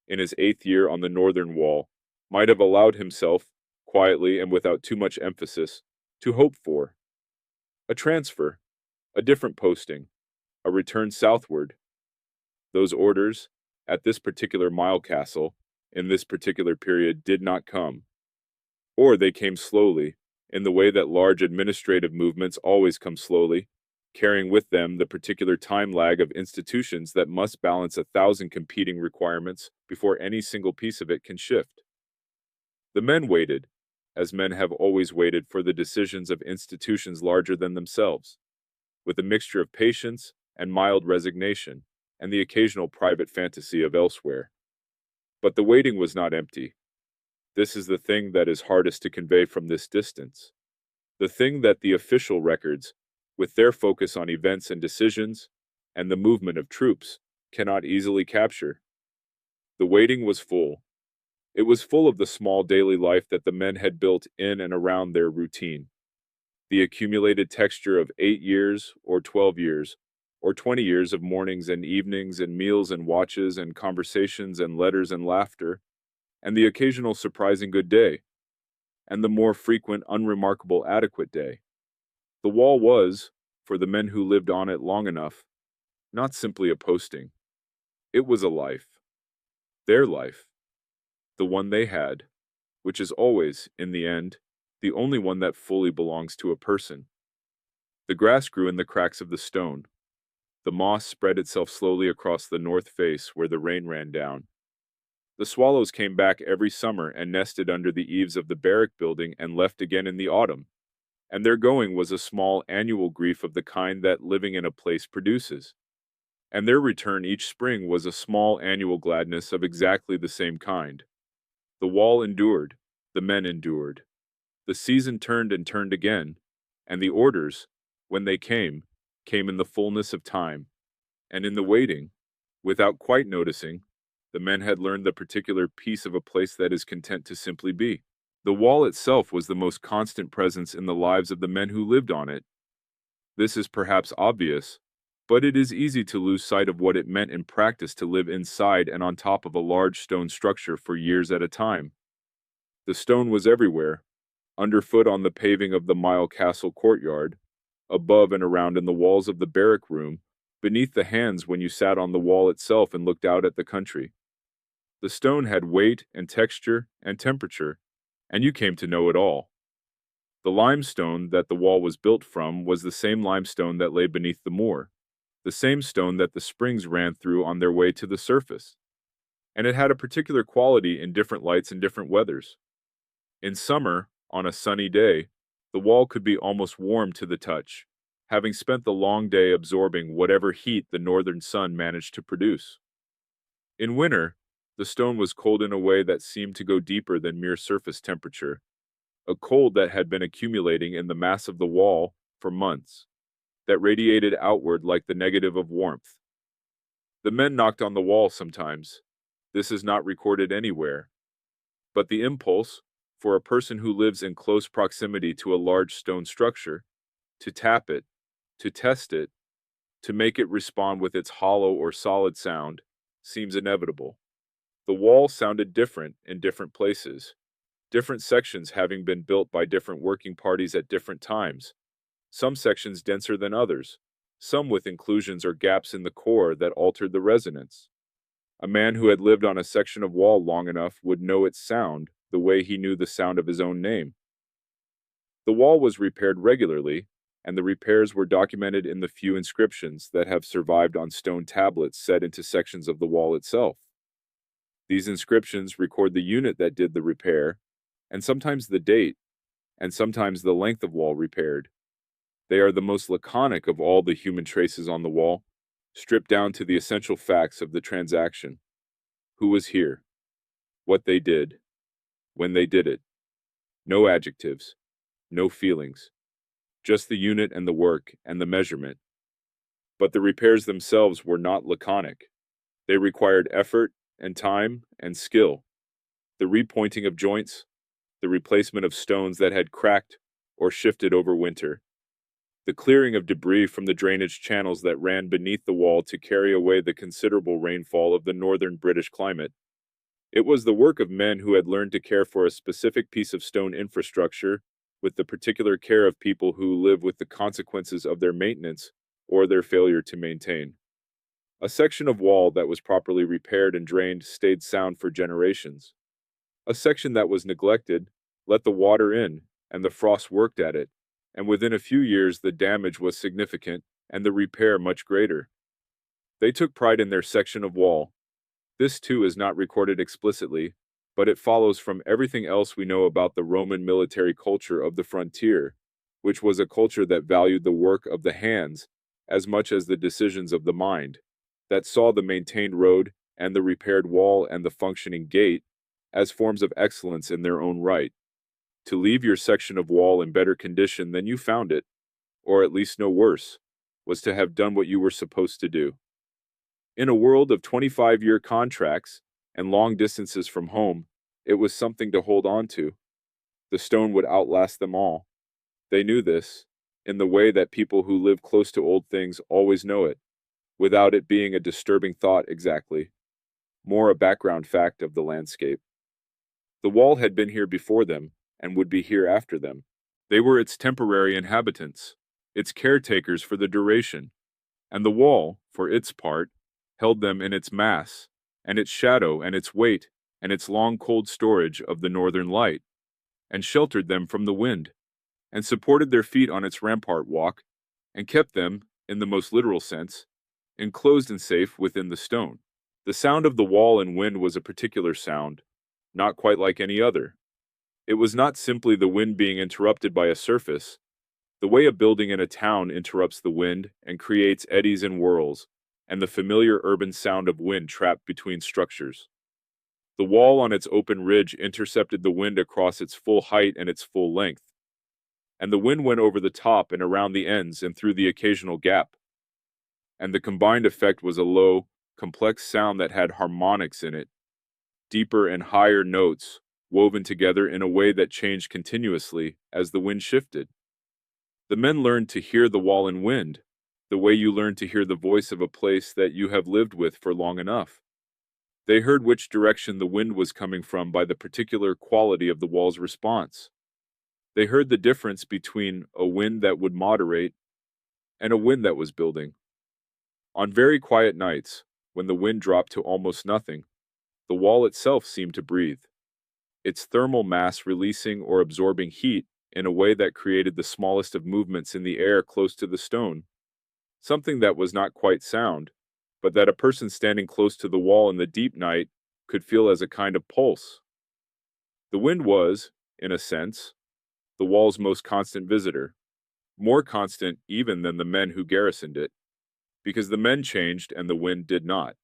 in his 8th year on the northern wall, might have allowed himself, quietly and without too much emphasis, to hope for. A transfer, a different posting, a return southward. Those orders, at this particular Mile Castle, in this particular period, did not come. Or they came slowly, in the way that large administrative movements always come slowly, carrying with them the particular time lag of institutions that must balance 1,000 competing requirements before any single piece of it can shift. The men waited, as men have always waited for the decisions of institutions larger than themselves, with a mixture of patience and mild resignation, and the occasional private fantasy of elsewhere. But the waiting was not empty. This is the thing that is hardest to convey from this distance. The thing that the official records, with their focus on events and decisions, and the movement of troops, cannot easily capture. The waiting was full. It was full of the small daily life that the men had built in and around their routine. The accumulated texture of 8 years, or 12 years, or 20 years of mornings and evenings and meals and watches and conversations and letters and laughter, and the occasional surprising good day, and the more frequent unremarkable adequate day. The wall was, for the men who lived on it long enough, not simply a posting. It was a life. Their life. The one they had, which is always, in the end, the only one that fully belongs to a person. The grass grew in the cracks of the stone. The moss spread itself slowly across the north face where the rain ran down. The swallows came back every summer and nested under the eaves of the barrack building and left again in the autumn, and their going was a small annual grief of the kind that living in a place produces. And their return each spring was a small annual gladness of exactly the same kind. The wall endured, the men endured. The season turned and turned again, and the orders, when they came in the fullness of time. And in the waiting, without quite noticing, the men had learned the particular piece of a place that is content to simply be. The wall itself was the most constant presence in the lives of the men who lived on it. This is perhaps obvious, but it is easy to lose sight of what it meant in practice to live inside and on top of a large stone structure for years at a time. The stone was everywhere, underfoot on the paving of the Mile Castle courtyard, above and around in the walls of the barrack room, beneath the hands when you sat on the wall itself and looked out at the country. The stone had weight and texture and temperature, and you came to know it all. The limestone that the wall was built from was the same limestone that lay beneath the moor, the same stone that the springs ran through on their way to the surface. And it had a particular quality in different lights and different weathers. In summer, on a sunny day, the wall could be almost warm to the touch, having spent the long day absorbing whatever heat the northern sun managed to produce. In winter, the stone was cold in a way that seemed to go deeper than mere surface temperature, a cold that had been accumulating in the mass of the wall for months, that radiated outward like the negative of warmth. The men knocked on the wall sometimes. This is not recorded anywhere. But the impulse, for a person who lives in close proximity to a large stone structure, to tap it, to test it, to make it respond with its hollow or solid sound, seems inevitable. The wall sounded different in different places, different sections having been built by different working parties at different times, some sections denser than others, some with inclusions or gaps in the core that altered the resonance. A man who had lived on a section of wall long enough would know its sound the way he knew the sound of his own name. The wall was repaired regularly, and the repairs were documented in the few inscriptions that have survived on stone tablets set into sections of the wall itself. These inscriptions record the unit that did the repair, and sometimes the date, and sometimes the length of wall repaired. They are the most laconic of all the human traces on the wall, stripped down to the essential facts of the transaction. Who was here? What they did? When they did it? No adjectives, no feelings, just the unit and the work and the measurement. But the repairs themselves were not laconic. They required effort and time and skill. The repointing of joints, the replacement of stones that had cracked or shifted over winter, the clearing of debris from the drainage channels that ran beneath the wall to carry away the considerable rainfall of the northern British climate. It was the work of men who had learned to care for a specific piece of stone infrastructure with the particular care of people who live with the consequences of their maintenance or their failure to maintain. A section of wall that was properly repaired and drained stayed sound for generations. A section that was neglected let the water in, and the frost worked at it, and within a few years the damage was significant and the repair much greater. They took pride in their section of wall. This too is not recorded explicitly, but it follows from everything else we know about the Roman military culture of the frontier, which was a culture that valued the work of the hands as much as the decisions of the mind, that saw the maintained road and the repaired wall and the functioning gate as forms of excellence in their own right. To leave your section of wall in better condition than you found it, or at least no worse, was to have done what you were supposed to do. In a world of 25-year contracts and long distances from home, it was something to hold on to. The stone would outlast them all. They knew this, in the way that people who live close to old things always know it, without it being a disturbing thought exactly, more a background fact of the landscape. The wall had been here before them, and would be here after them. They were its temporary inhabitants, its caretakers for the duration, and the wall, for its part, held them in its mass, and its shadow, and its weight, and its long cold storage of the northern light, and sheltered them from the wind, and supported their feet on its rampart walk, and kept them, in the most literal sense, enclosed and safe within the stone. The sound of the wall and wind was a particular sound, not quite like any other. It was not simply the wind being interrupted by a surface. The way a building in a town interrupts the wind and creates eddies and whirls, and the familiar urban sound of wind trapped between structures. The wall on its open ridge intercepted the wind across its full height and its full length, and the wind went over the top and around the ends and through the occasional gap. And the combined effect was a low, complex sound that had harmonics in it, deeper and higher notes, woven together in a way that changed continuously as the wind shifted. The men learned to hear the wall and wind, the way you learn to hear the voice of a place that you have lived with for long enough. They heard which direction the wind was coming from by the particular quality of the wall's response. They heard the difference between a wind that would moderate and a wind that was building. On very quiet nights, when the wind dropped to almost nothing, the wall itself seemed to breathe, its thermal mass releasing or absorbing heat in a way that created the smallest of movements in the air close to the stone, something that was not quite sound, but that a person standing close to the wall in the deep night could feel as a kind of pulse. The wind was, in a sense, the wall's most constant visitor, more constant even than the men who garrisoned it, because the men changed and the wind did not.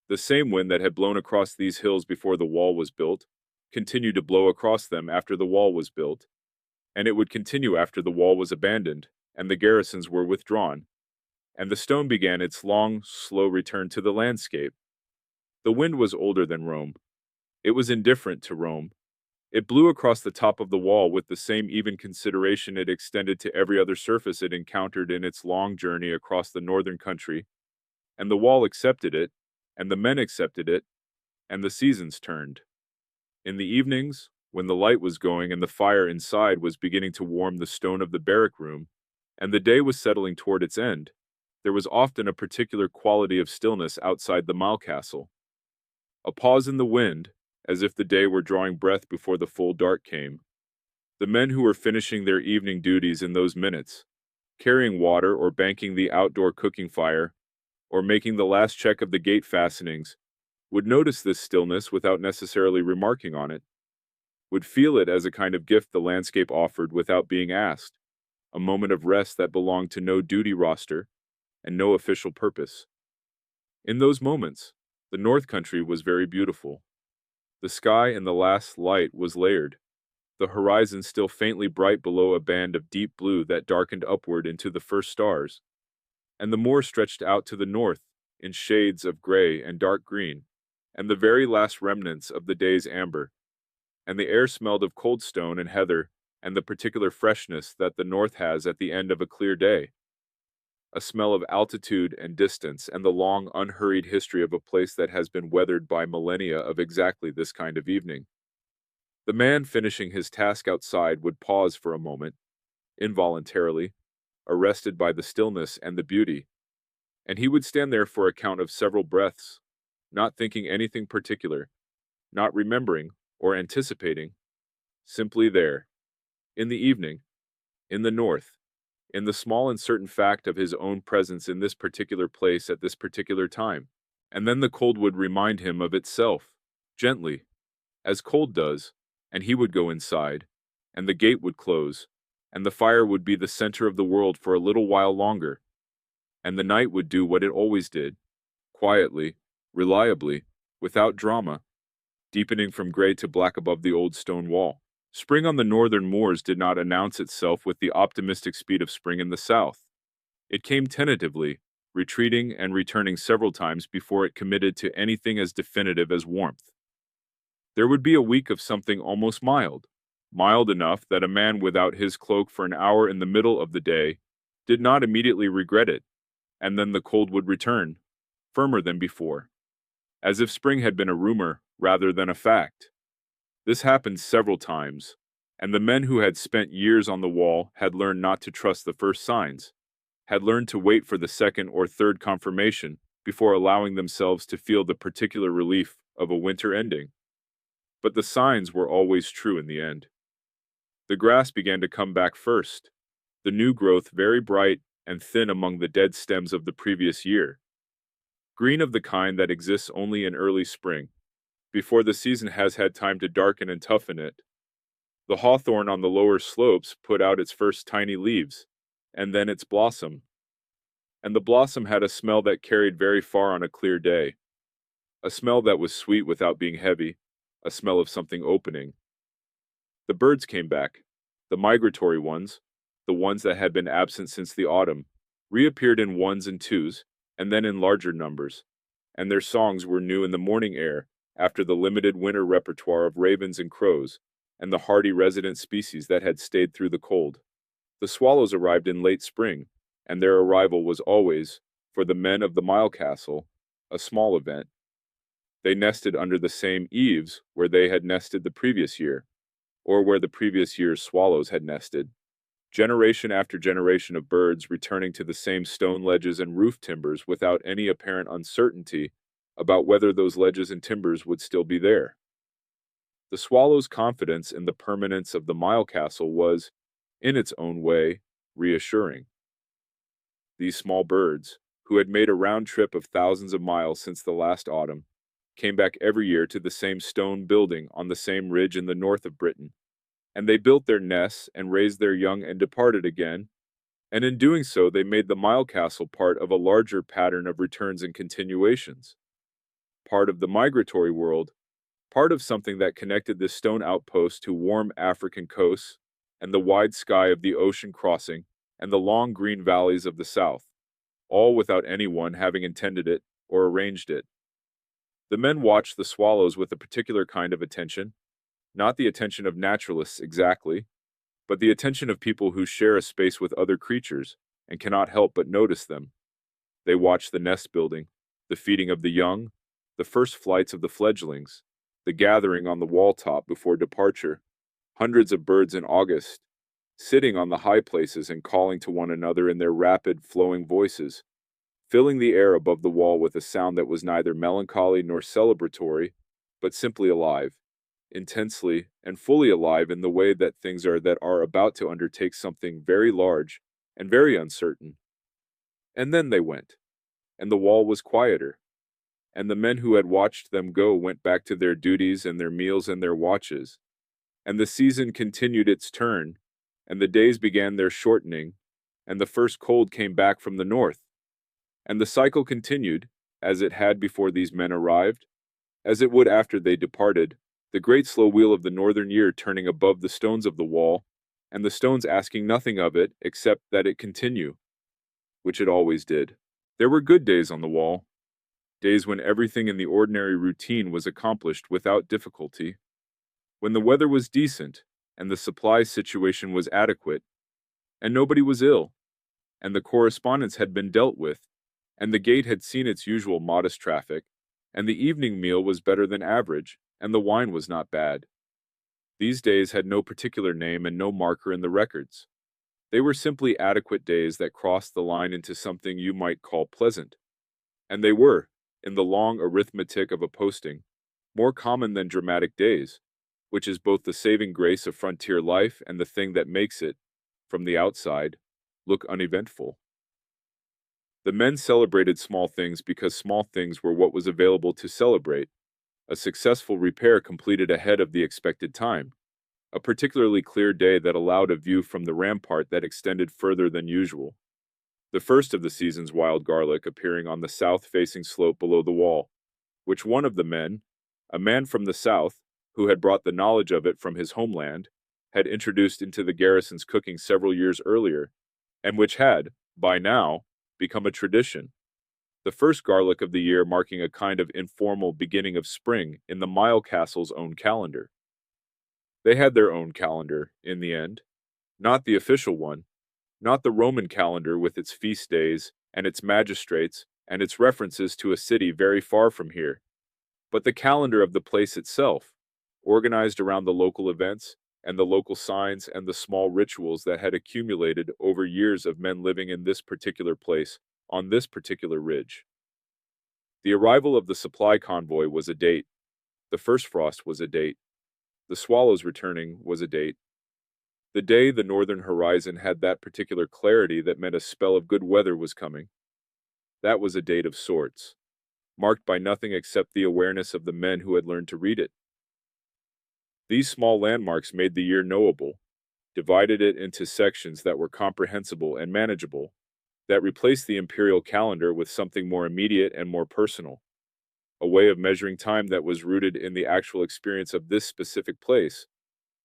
The same wind that had blown across these hills before the wall was built continued to blow across them after the wall was built, and it would continue after the wall was abandoned and the garrisons were withdrawn, and the stone began its long, slow return to the landscape. The wind was older than Rome. It was indifferent to Rome. It blew across the top of the wall with the same even consideration it extended to every other surface it encountered in its long journey across the northern country, and the wall accepted it, and the men accepted it, and the seasons turned. In the evenings, when the light was going and the fire inside was beginning to warm the stone of the barrack room, and the day was settling toward its end, there was often a particular quality of stillness outside the mile castle. A pause in the wind, as if the day were drawing breath before the full dark came. The men who were finishing their evening duties in those minutes, carrying water or banking the outdoor cooking fire, or making the last check of the gate fastenings, would notice this stillness without necessarily remarking on it, would feel it as a kind of gift the landscape offered without being asked, a moment of rest that belonged to no duty roster and no official purpose. In those moments, the North Country was very beautiful. The sky in the last light was layered, the horizon still faintly bright below a band of deep blue that darkened upward into the first stars, and the moor stretched out to the north in shades of gray and dark green, and the very last remnants of the day's amber, and the air smelled of cold stone and heather and the particular freshness that the north has at the end of a clear day, a smell of altitude and distance and the long, unhurried history of a place that has been weathered by millennia of exactly this kind of evening. The man finishing his task outside would pause for a moment, involuntarily, arrested by the stillness and the beauty, and he would stand there for a count of several breaths, not thinking anything particular, not remembering or anticipating, simply there, in the evening, in the north, in the small and certain fact of his own presence in this particular place at this particular time. And then the cold would remind him of itself, gently, as cold does, and he would go inside, and the gate would close, and the fire would be the center of the world for a little while longer, and the night would do what it always did, quietly, reliably, without drama, deepening from gray to black above the old stone wall. Spring on the northern moors did not announce itself with the optimistic speed of spring in the south. It came tentatively, retreating and returning several times before it committed to anything as definitive as warmth. There would be a week of something almost mild, mild enough that a man without his cloak for an hour in the middle of the day did not immediately regret it, and then the cold would return, firmer than before, as if spring had been a rumor rather than a fact. This happened several times, and the men who had spent years on the wall had learned not to trust the first signs, had learned to wait for the second or third confirmation before allowing themselves to feel the particular relief of a winter ending. But the signs were always true in the end. The grass began to come back first, the new growth very bright and thin among the dead stems of the previous year, green of the kind that exists only in early spring, before the season has had time to darken and toughen it. The hawthorn on the lower slopes put out its first tiny leaves, and then its blossom. And the blossom had a smell that carried very far on a clear day, a smell that was sweet without being heavy, a smell of something opening. The birds came back, the migratory ones, the ones that had been absent since the autumn, reappeared in ones and twos, and then in larger numbers, and their songs were new in the morning air after the limited winter repertoire of ravens and crows, and the hardy resident species that had stayed through the cold. The swallows arrived in late spring, and their arrival was always, for the men of the Mile Castle, a small event. They nested under the same eaves where they had nested the previous year, or where the previous year's swallows had nested. Generation after generation of birds returning to the same stone ledges and roof timbers without any apparent uncertainty about whether those ledges and timbers would still be there. The swallow's confidence in the permanence of the Mile Castle was, in its own way, reassuring. These small birds, who had made a round trip of thousands of miles since the last autumn, came back every year to the same stone building on the same ridge in the north of Britain, and they built their nests and raised their young and departed again, and in doing so they made the Mile Castle part of a larger pattern of returns and continuations, part of the migratory world, part of something that connected this stone outpost to warm African coasts and the wide sky of the ocean crossing and the long green valleys of the south, all without anyone having intended it or arranged it. The men watched the swallows with a particular kind of attention, not the attention of naturalists exactly, but the attention of people who share a space with other creatures and cannot help but notice them. They watch the nest building, the feeding of the young, the first flights of the fledglings, the gathering on the wall top before departure, hundreds of birds in August, sitting on the high places and calling to one another in their rapid, flowing voices, filling the air above the wall with a sound that was neither melancholy nor celebratory, but simply alive, intensely and fully alive in the way that things are that are about to undertake something very large and very uncertain. And then they went, and the wall was quieter, and the men who had watched them go went back to their duties and their meals and their watches, and the season continued its turn, and the days began their shortening, and the first cold came back from the north, and the cycle continued, as it had before these men arrived, as it would after they departed, the great slow wheel of the northern year turning above the stones of the wall, and the stones asking nothing of it except that it continue, which it always did. There were good days on the wall, days when everything in the ordinary routine was accomplished without difficulty, when the weather was decent, and the supply situation was adequate, and nobody was ill, and the correspondence had been dealt with, and the gate had seen its usual modest traffic, and the evening meal was better than average, and the wine was not bad. These days had no particular name and no marker in the records. They were simply adequate days that crossed the line into something you might call pleasant. And they were, in the long arithmetic of a posting, more common than dramatic days, which is both the saving grace of frontier life and the thing that makes it, from the outside, look uneventful. The men celebrated small things because small things were what was available to celebrate. A successful repair completed ahead of the expected time. A particularly clear day that allowed a view from the rampart that extended further than usual. The first of the season's wild garlic appearing on the south-facing slope below the wall, which one of the men, a man from the south, who had brought the knowledge of it from his homeland, had introduced into the garrison's cooking several years earlier, and which had, by now, become a tradition. The first garlic of the year marking a kind of informal beginning of spring in the Mile Castle's own calendar. They had their own calendar, in the end, not the official one, not the Roman calendar with its feast days and its magistrates and its references to a city very far from here, but the calendar of the place itself, organized around the local events and the local signs and the small rituals that had accumulated over years of men living in this particular place, on this particular ridge. The arrival of the supply convoy was a date. The first frost was a date. The swallows returning was a date. The day the northern horizon had that particular clarity that meant a spell of good weather was coming. That was a date of sorts, marked by nothing except the awareness of the men who had learned to read it. These small landmarks made the year knowable, divided it into sections that were comprehensible and manageable, that replaced the imperial calendar with something more immediate and more personal, a way of measuring time that was rooted in the actual experience of this specific place,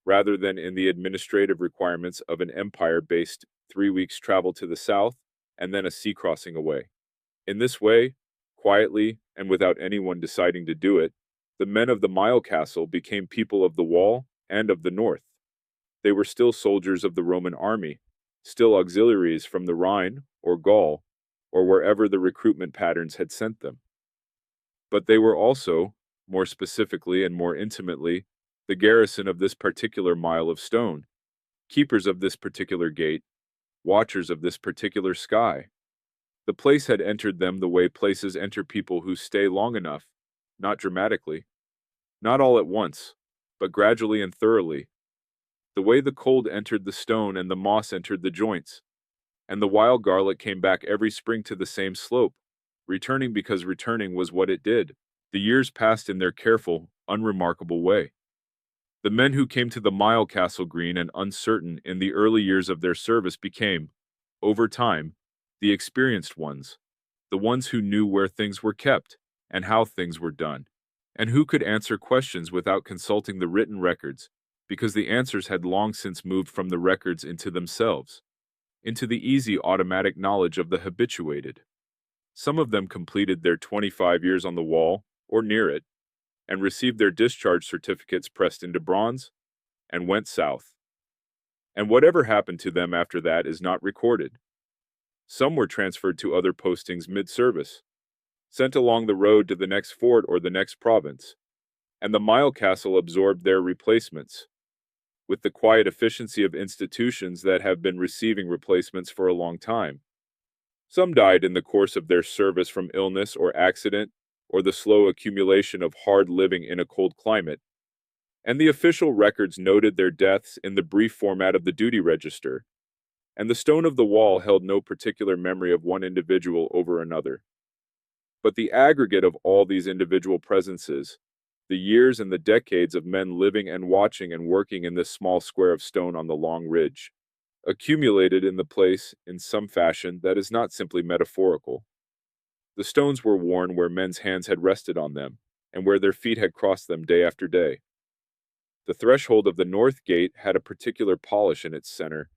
rather than in the administrative requirements of an empire-based 3 weeks travel to the south and then a sea crossing away. In this way, quietly and without anyone deciding to do it, the men of the Mile Castle became people of the Wall and of the North. They were still soldiers of the Roman army, still auxiliaries from the Rhine or Gaul, or wherever the recruitment patterns had sent them. But they were also, more specifically and more intimately, the garrison of this particular mile of stone, keepers of this particular gate, watchers of this particular sky. The place had entered them the way places enter people who stay long enough, not dramatically, not all at once, but gradually and thoroughly. The way the cold entered the stone and the moss entered the joints, and the wild garlic came back every spring to the same slope, returning because returning was what it did. The years passed in their careful, unremarkable way. The men who came to the mile castle green and uncertain in the early years of their service became, over time, the experienced ones, the ones who knew where things were kept and how things were done, and who could answer questions without consulting the written records, because the answers had long since moved from the records into themselves, into the easy automatic knowledge of the habituated. Some of them completed their 25 years on the wall, or near it, and received their discharge certificates pressed into bronze, and went south. And whatever happened to them after that is not recorded. Some were transferred to other postings mid-service, sent along the road to the next fort or the next province, and the mile castle absorbed their replacements, with the quiet efficiency of institutions that have been receiving replacements for a long time. Some died in the course of their service from illness or accident, or the slow accumulation of hard living in a cold climate, and the official records noted their deaths in the brief format of the duty register, and the stone of the wall held no particular memory of one individual over another. But the aggregate of all these individual presences, the years and the decades of men living and watching and working in this small square of stone on the long ridge, accumulated in the place in some fashion that is not simply metaphorical. The stones were worn where men's hands had rested on them, and where their feet had crossed them day after day. The threshold of the north gate had a particular polish in its center,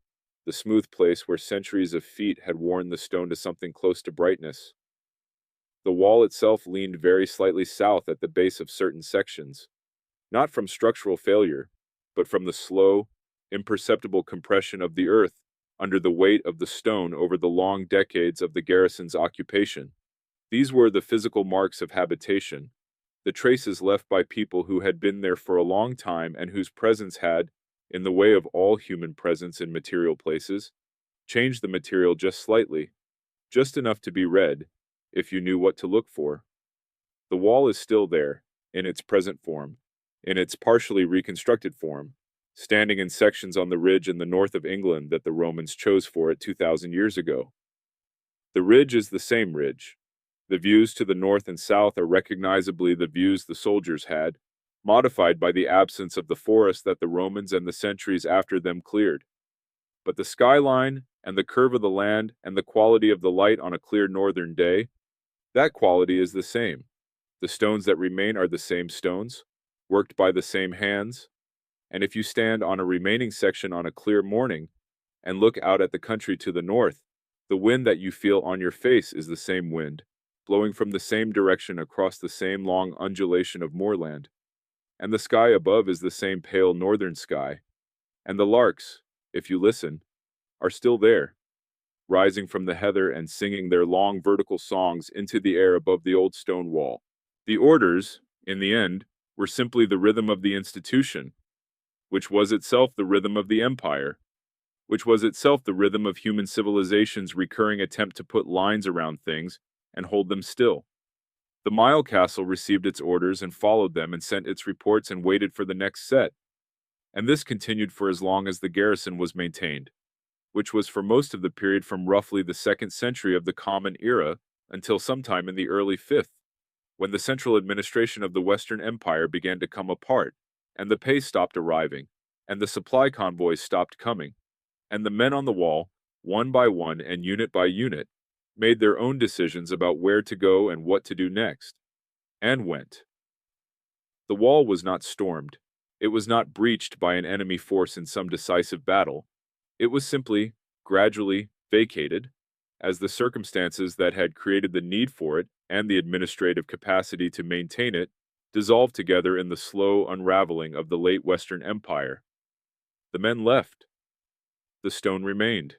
the smooth place where centuries of feet had worn the stone to something close to brightness. The wall itself leaned very slightly south at the base of certain sections, not from structural failure, but from the slow, imperceptible compression of the earth under the weight of the stone over the long decades of the garrison's occupation. These were the physical marks of habitation, the traces left by people who had been there for a long time and whose presence had, in the way of all human presence in material places, changed the material just slightly, just enough to be read, if you knew what to look for. The wall is still there, in its present form, in its partially reconstructed form, standing in sections on the ridge in the north of England that the Romans chose for it 2,000 years ago. The ridge is the same ridge. The views to the north and south are recognizably the views the soldiers had, modified by the absence of the forest that the Romans and the centuries after them cleared. But the skyline and the curve of the land and the quality of the light on a clear northern day, that quality is the same. The stones that remain are the same stones, worked by the same hands, and if you stand on a remaining section on a clear morning and look out at the country to the north, the wind that you feel on your face is the same wind, blowing from the same direction across the same long undulation of moorland. And the sky above is the same pale northern sky, and the larks, if you listen, are still there, rising from the heather and singing their long vertical songs into the air above the old stone wall. The orders, in the end, were simply the rhythm of the institution, which was itself the rhythm of the empire, which was itself the rhythm of human civilization's recurring attempt to put lines around things and hold them still. The mile castle received its orders and followed them and sent its reports and waited for the next set, and this continued for as long as the garrison was maintained, which was for most of the period from roughly the 2nd century of the Common Era until sometime in the early 5th, when the central administration of the Western Empire began to come apart, and the pay stopped arriving, and the supply convoys stopped coming, and the men on the wall, one by one and unit by unit, made their own decisions about where to go and what to do next, and went. The wall was not stormed. It was not breached by an enemy force in some decisive battle. It was simply, gradually, vacated, as the circumstances that had created the need for it and the administrative capacity to maintain it dissolved together in the slow unraveling of the late Western Empire. The men left. The stone remained.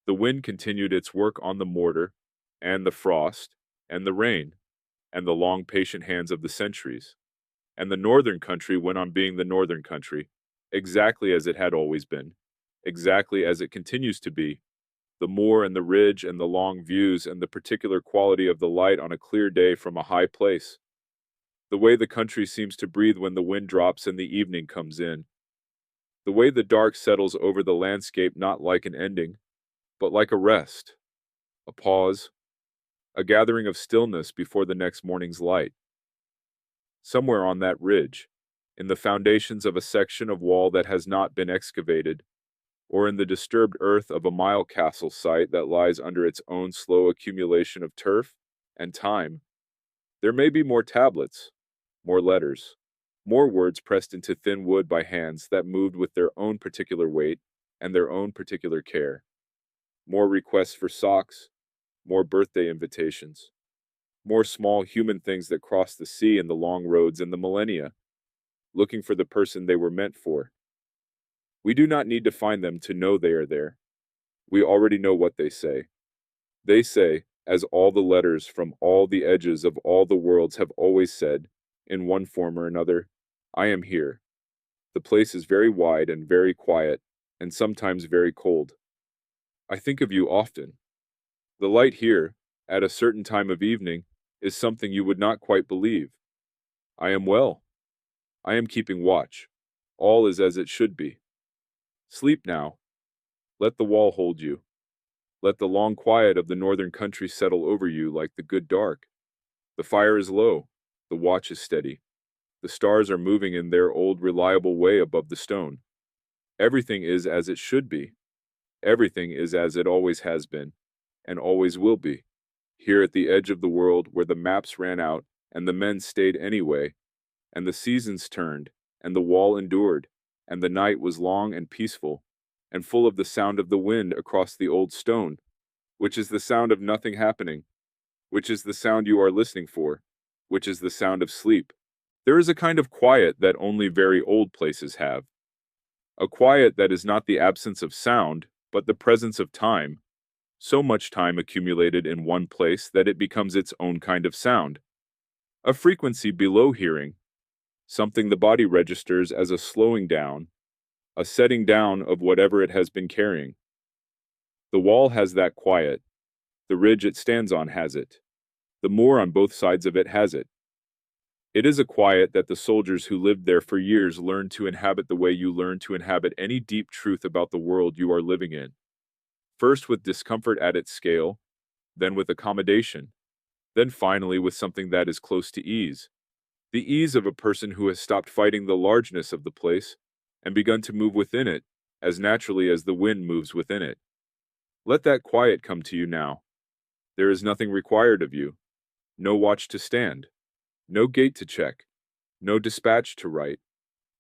The wind continued its work on the mortar, and the frost, and the rain, and the long patient hands of the centuries. And the northern country went on being the northern country, exactly as it had always been, exactly as it continues to be. The moor and the ridge and the long views and the particular quality of the light on a clear day from a high place. The way the country seems to breathe when the wind drops and the evening comes in. The way the dark settles over the landscape, not like an ending, but like a rest, a pause, a gathering of stillness before the next morning's light. Somewhere on that ridge, in the foundations of a section of wall that has not been excavated, or in the disturbed earth of a mile castle site that lies under its own slow accumulation of turf and time, there may be more tablets, more letters, more words pressed into thin wood by hands that moved with their own particular weight and their own particular care, more requests for socks, more birthday invitations, more small human things that crossed the sea and the long roads and the millennia, looking for the person they were meant for. We do not need to find them to know they are there. We already know what they say. They say, as all the letters from all the edges of all the worlds have always said, in one form or another, I am here. The place is very wide and very quiet, and sometimes very cold. I think of you often. The light here, at a certain time of evening, is something you would not quite believe. I am well. I am keeping watch. All is as it should be. Sleep now. Let the wall hold you. Let the long quiet of the northern country settle over you like the good dark. The fire is low. The watch is steady. The stars are moving in their old reliable way above the stone. Everything is as it should be. Everything is as it always has been, and always will be. Here at the edge of the world where the maps ran out and the men stayed anyway, and the seasons turned, and the wall endured, and the night was long and peaceful, and full of the sound of the wind across the old stone, which is the sound of nothing happening, which is the sound you are listening for, which is the sound of sleep. There is a kind of quiet that only very old places have. A quiet that is not the absence of sound, but the presence of time. So much time accumulated in one place that it becomes its own kind of sound. A frequency below hearing. Something the body registers as a slowing down, a setting down of whatever it has been carrying. The wall has that quiet. The ridge it stands on has it. The moor on both sides of it has it. It is a quiet that the soldiers who lived there for years learned to inhabit the way you learn to inhabit any deep truth about the world you are living in. First with discomfort at its scale, then with accommodation, then finally with something that is close to ease. The ease of a person who has stopped fighting the largeness of the place and begun to move within it as naturally as the wind moves within it. Let that quiet come to you now. There is nothing required of you. No watch to stand. No gate to check. No dispatch to write.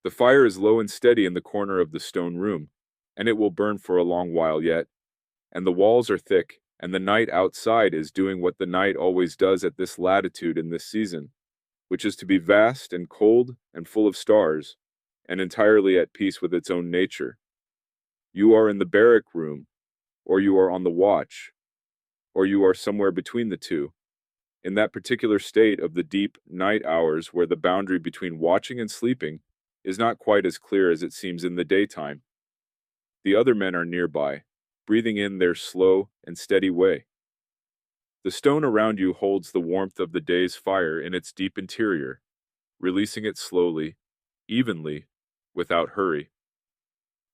The fire is low and steady in the corner of the stone room, and it will burn for a long while yet. And the walls are thick, and the night outside is doing what the night always does at this latitude in this season, which is to be vast and cold and full of stars, and entirely at peace with its own nature. You are in the barrack room, or you are on the watch, or you are somewhere between the two, in that particular state of the deep night hours where the boundary between watching and sleeping is not quite as clear as it seems in the daytime. The other men are nearby, breathing in their slow and steady way. The stone around you holds the warmth of the day's fire in its deep interior, releasing it slowly, evenly, without hurry.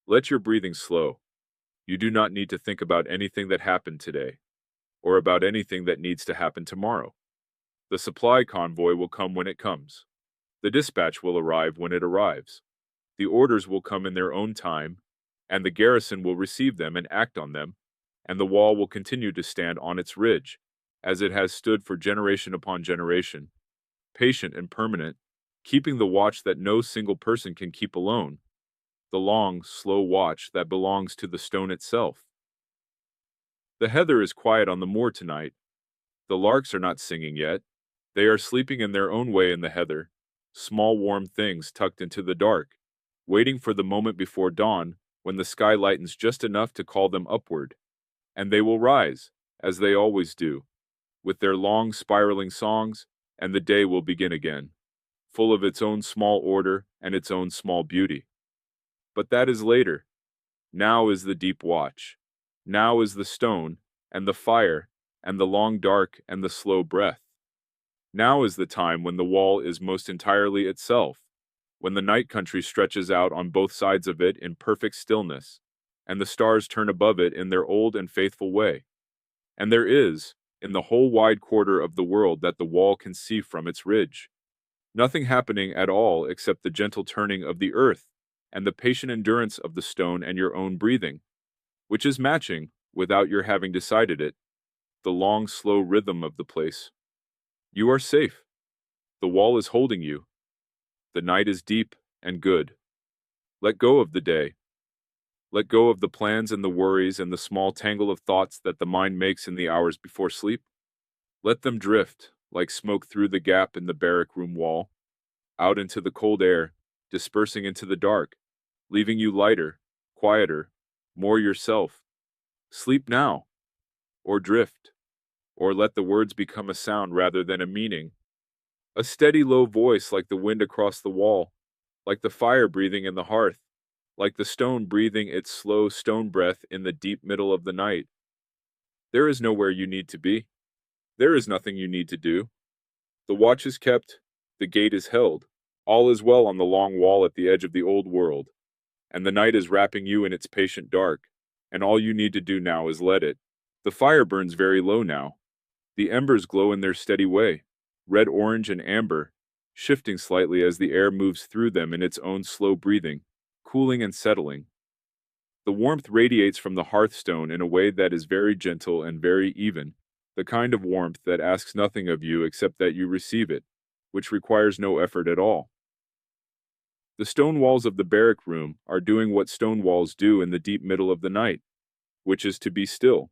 Let your breathing slow. You do not need to think about anything that happened today, or about anything that needs to happen tomorrow. The supply convoy will come when it comes. The dispatch will arrive when it arrives. The orders will come in their own time, and the garrison will receive them and act on them, and the wall will continue to stand on its ridge, as it has stood for generation upon generation, patient and permanent, keeping the watch that no single person can keep alone, the long, slow watch that belongs to the stone itself. The heather is quiet on the moor tonight. The larks are not singing yet. They are sleeping in their own way in the heather, small warm things tucked into the dark, waiting for the moment before dawn when the sky lightens just enough to call them upward, and they will rise, as they always do, with their long spiraling songs, and the day will begin again, full of its own small order and its own small beauty. But that is later. Now is the deep watch. Now is the stone, and the fire, and the long dark, and the slow breath. Now is the time when the wall is most entirely itself, when the night country stretches out on both sides of it in perfect stillness, and the stars turn above it in their old and faithful way. And there is, in the whole wide quarter of the world that the wall can see from its ridge, nothing happening at all except the gentle turning of the earth and the patient endurance of the stone and your own breathing, which is matching, without your having decided it, the long, slow rhythm of the place. You are safe. The wall is holding you. The night is deep and good. Let go of the day. Let go of the plans and the worries and the small tangle of thoughts that the mind makes in the hours before sleep. Let them drift, like smoke through the gap in the barrack room wall, out into the cold air, dispersing into the dark, leaving you lighter, quieter, more yourself. Sleep now, or drift, or let the words become a sound rather than a meaning. A steady low voice like the wind across the wall, like the fire breathing in the hearth, like the stone breathing its slow stone breath in the deep middle of the night. There is nowhere you need to be. There is nothing you need to do. The watch is kept, the gate is held. All is well on the long wall at the edge of the old world, and the night is wrapping you in its patient dark, and all you need to do now is let it. The fire burns very low now. The embers glow in their steady way, red, orange, and amber, shifting slightly as the air moves through them in its own slow breathing, cooling and settling. The warmth radiates from the hearthstone in a way that is very gentle and very even, the kind of warmth that asks nothing of you except that you receive it, which requires no effort at all. The stone walls of the barrack room are doing what stone walls do in the deep middle of the night, which is to be still.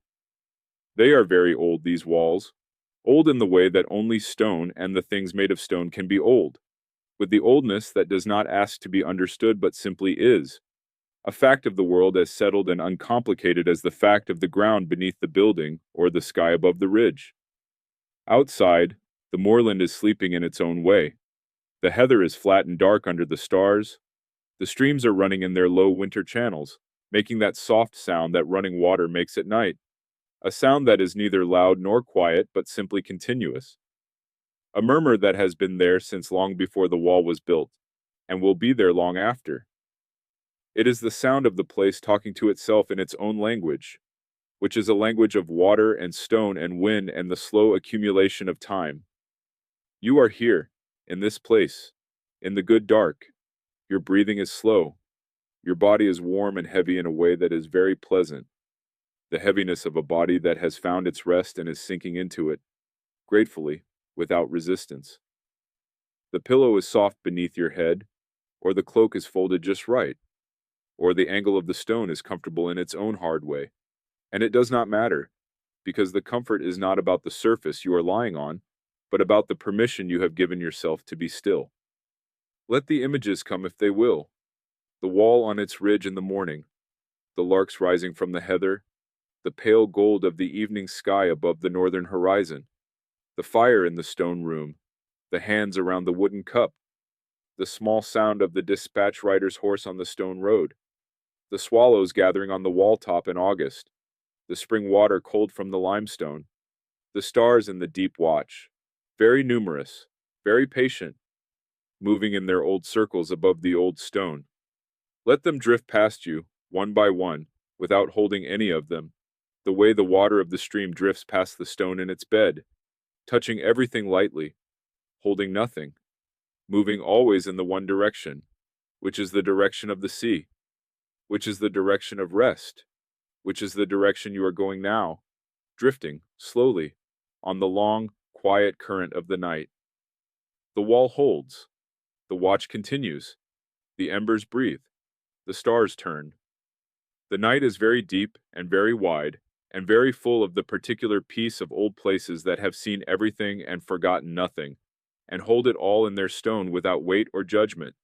They are very old, these walls, old in the way that only stone and the things made of stone can be old, with the oldness that does not ask to be understood but simply is, a fact of the world as settled and uncomplicated as the fact of the ground beneath the building or the sky above the ridge. Outside, the moorland is sleeping in its own way. The heather is flat and dark under the stars. The streams are running in their low winter channels, making that soft sound that running water makes at night, a sound that is neither loud nor quiet but simply continuous, a murmur that has been there since long before the wall was built, and will be there long after. It is the sound of the place talking to itself in its own language, which is a language of water and stone and wind and the slow accumulation of time. You are here, in this place, in the good dark. Your breathing is slow. Your body is warm and heavy in a way that is very pleasant. The heaviness of a body that has found its rest and is sinking into it, gratefully, without resistance. The pillow is soft beneath your head, or the cloak is folded just right, or the angle of the stone is comfortable in its own hard way. And it does not matter, because the comfort is not about the surface you are lying on, but about the permission you have given yourself to be still. Let the images come if they will. The wall on its ridge in the morning, the larks rising from the heather, the pale gold of the evening sky above the northern horizon, the fire in the stone room, the hands around the wooden cup, the small sound of the dispatch rider's horse on the stone road, the swallows gathering on the wall top in August, the spring water cold from the limestone, the stars in the deep watch, very numerous, very patient, moving in their old circles above the old stone. Let them drift past you, one by one, without holding any of them, the way the water of the stream drifts past the stone in its bed, touching everything lightly, holding nothing, moving always in the one direction, which is the direction of the sea, which is the direction of rest, which is the direction you are going now, drifting, slowly, on the long, quiet current of the night. The wall holds. The watch continues. The embers breathe. The stars turn. The night is very deep and very wide, and very full of the particular piece of old places that have seen everything and forgotten nothing, and hold it all in their stone without weight or judgment,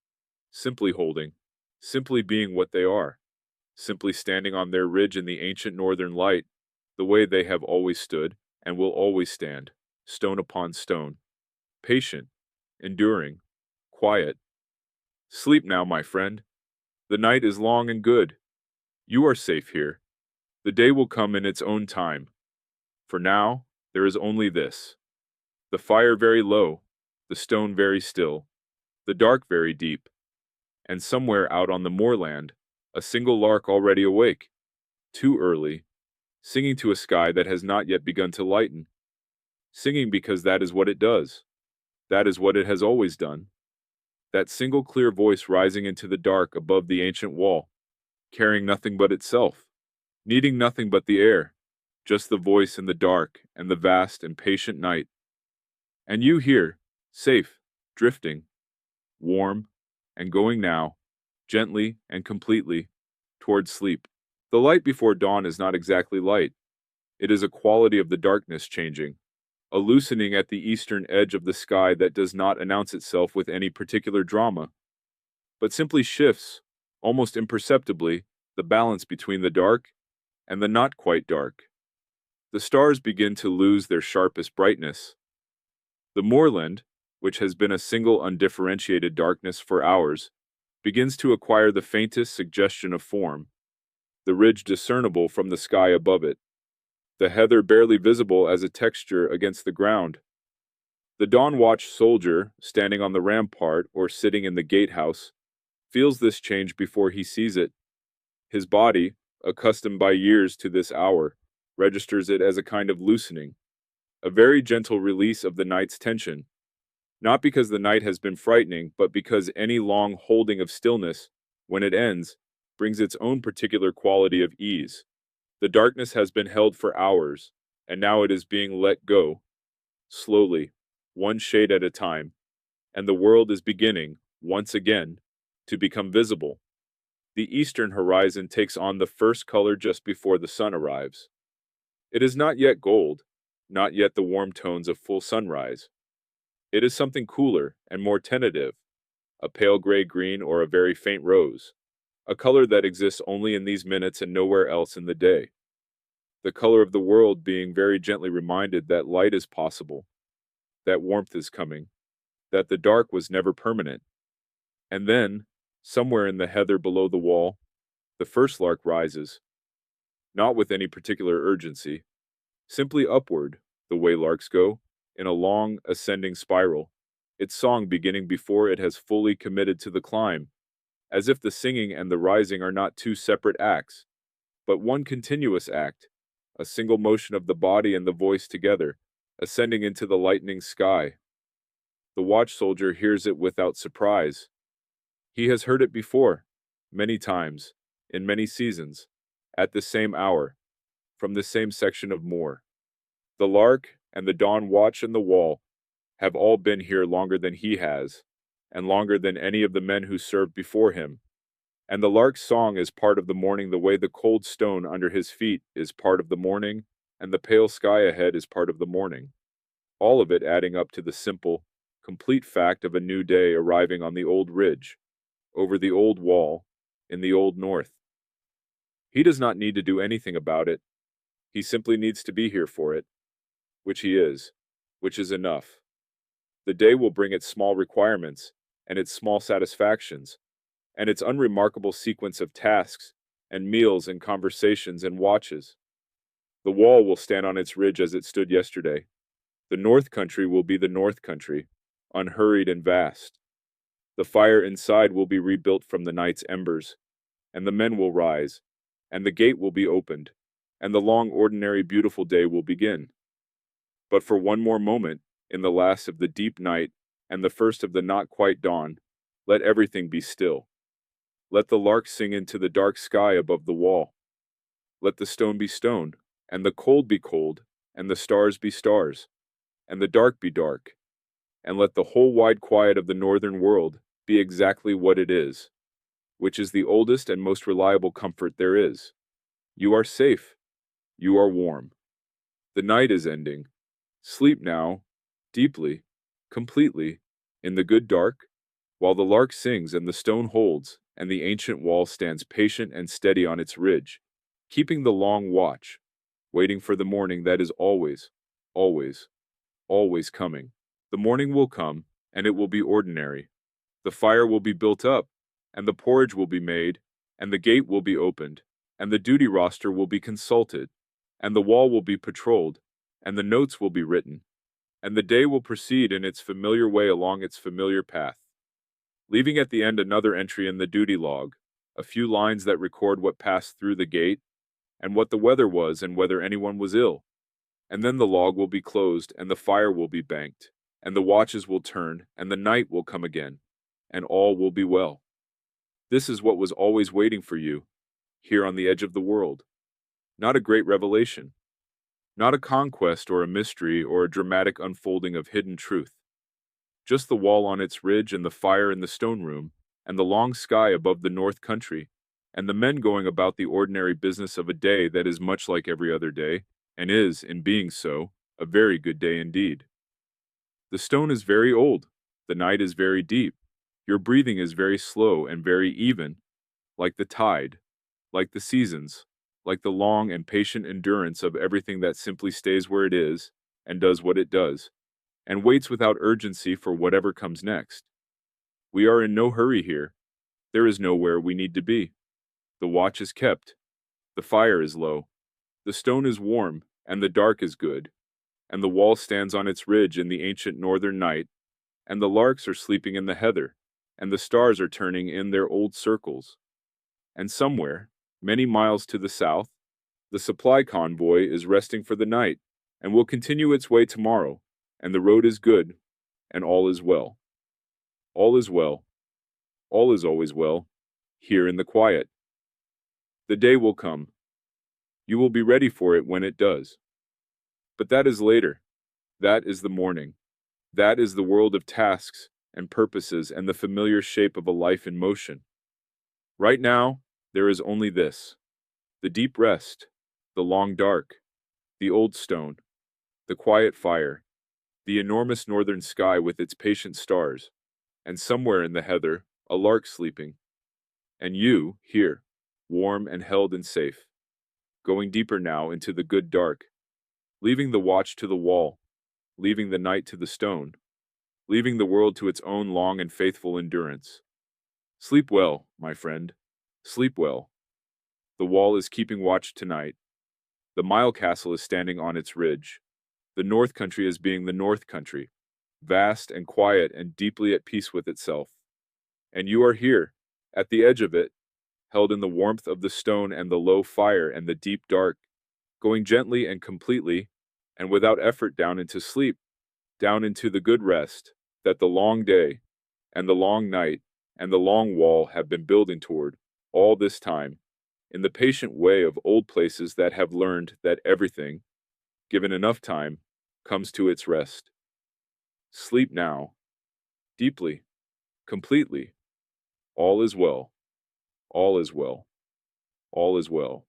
simply holding, simply being what they are, simply standing on their ridge in the ancient northern light, the way they have always stood and will always stand, stone upon stone, patient, enduring, quiet. Sleep now, my friend. The night is long and good. You are safe here. The day will come in its own time. For now, there is only this. The fire very low, the stone very still, the dark very deep, and somewhere out on the moorland, a single lark already awake, too early, singing to a sky that has not yet begun to lighten, singing because that is what it does, that is what it has always done. That single clear voice rising into the dark above the ancient wall, carrying nothing but itself, needing nothing but the air, just the voice in the dark and the vast and patient night. And you here, safe, drifting, warm, and going now, gently and completely, towards sleep. The light before dawn is not exactly light. It is a quality of the darkness changing, a loosening at the eastern edge of the sky that does not announce itself with any particular drama, but simply shifts, almost imperceptibly, the balance between the dark and the not quite dark. The stars begin to lose their sharpest brightness. The moorland, which has been a single undifferentiated darkness for hours, begins to acquire the faintest suggestion of form, the ridge discernible from the sky above it, the heather barely visible as a texture against the ground. The dawn watch soldier, standing on the rampart or sitting in the gatehouse, feels this change before he sees it. His body, accustomed by years to this hour, registers it as a kind of loosening, a very gentle release of the night's tension, not because the night has been frightening, but because any long holding of stillness, when it ends, brings its own particular quality of ease. The darkness has been held for hours, and now it is being let go, slowly, one shade at a time, and the world is beginning, once again, to become visible. The eastern horizon takes on the first color just before the sun arrives. It is not yet gold, not yet the warm tones of full sunrise. It is something cooler and more tentative, a pale gray green or a very faint rose, a color that exists only in these minutes and nowhere else in the day. The color of the world being very gently reminded that light is possible, that warmth is coming, that the dark was never permanent. And then, somewhere in the heather below the wall, the first lark rises, not with any particular urgency, simply upward, the way larks go, in a long, ascending spiral, its song beginning before it has fully committed to the climb, as if the singing and the rising are not two separate acts, but one continuous act, a single motion of the body and the voice together, ascending into the lightening sky. The watch soldier hears it without surprise. He has heard it before, many times, in many seasons, at the same hour, from the same section of moor. The lark and the dawn watch and the wall have all been here longer than he has, and longer than any of the men who served before him. And the lark's song is part of the morning the way the cold stone under his feet is part of the morning, and the pale sky ahead is part of the morning. All of it adding up to the simple, complete fact of a new day arriving on the old ridge, over the old wall, in the old north. He does not need to do anything about it. He simply needs to be here for it, which he is, which is enough. The day will bring its small requirements, and its small satisfactions, and its unremarkable sequence of tasks, and meals and conversations and watches. The wall will stand on its ridge as it stood yesterday. The north country will be the north country, unhurried and vast. The fire inside will be rebuilt from the night's embers, and the men will rise, and the gate will be opened, and the long ordinary beautiful day will begin. But for one more moment, in the last of the deep night and the first of the not quite dawn, let everything be still. Let the lark sing into the dark sky above the wall. Let the stone be stone, and the cold be cold, and the stars be stars, and the dark be dark, and let the whole wide quiet of the northern world be exactly what it is, which is the oldest and most reliable comfort there is. You are safe. You are warm. The night is ending. Sleep now, deeply, completely, in the good dark, while the lark sings and the stone holds, and the ancient wall stands patient and steady on its ridge, keeping the long watch, waiting for the morning that is always, always, always coming. The morning will come, and it will be ordinary. The fire will be built up, and the porridge will be made, and the gate will be opened, and the duty roster will be consulted, and the wall will be patrolled, and the notes will be written, and the day will proceed in its familiar way along its familiar path, leaving at the end another entry in the duty log, a few lines that record what passed through the gate, and what the weather was and whether anyone was ill. And then the log will be closed, and the fire will be banked, and the watches will turn, and the night will come again, and all will be well. This is what was always waiting for you, here on the edge of the world. Not a great revelation, not a conquest or a mystery or a dramatic unfolding of hidden truth. Just the wall on its ridge and the fire in the stone room, and the long sky above the north country, and the men going about the ordinary business of a day that is much like every other day, and is, in being so, a very good day indeed. The stone is very old, the night is very deep, your breathing is very slow and very even, like the tide, like the seasons, like the long and patient endurance of everything that simply stays where it is, and does what it does, and waits without urgency for whatever comes next. We are in no hurry here. There is nowhere we need to be. The watch is kept. The fire is low. The stone is warm, and the dark is good, and the wall stands on its ridge in the ancient northern night, and the larks are sleeping in the heather, and the stars are turning in their old circles. And somewhere, many miles to the south, the supply convoy is resting for the night, and will continue its way tomorrow, and the road is good, and all is well. All is well. All is always well, here in the quiet. The day will come. You will be ready for it when it does. But that is later. That is the morning. That is the world of tasks and purposes and the familiar shape of a life in motion. Right now, there is only this: the deep rest, the long dark, the old stone, the quiet fire, the enormous northern sky with its patient stars, and somewhere in the heather, a lark sleeping. And you, here, warm and held and safe, going deeper now into the good dark, leaving the watch to the wall, leaving the night to the stone, leaving the world to its own long and faithful endurance. Sleep well, my friend. Sleep well. The wall is keeping watch tonight. The Mile Castle is standing on its ridge. The North Country is being the North Country, vast and quiet and deeply at peace with itself. And you are here, at the edge of it, held in the warmth of the stone and the low fire and the deep dark, going gently and completely, and without effort down into sleep, down into the good rest that the long day, and the long night, and the long wall have been building toward all this time, in the patient way of old places that have learned that everything, given enough time, comes to its rest. Sleep now, deeply, completely. All is well. All is well. All is well.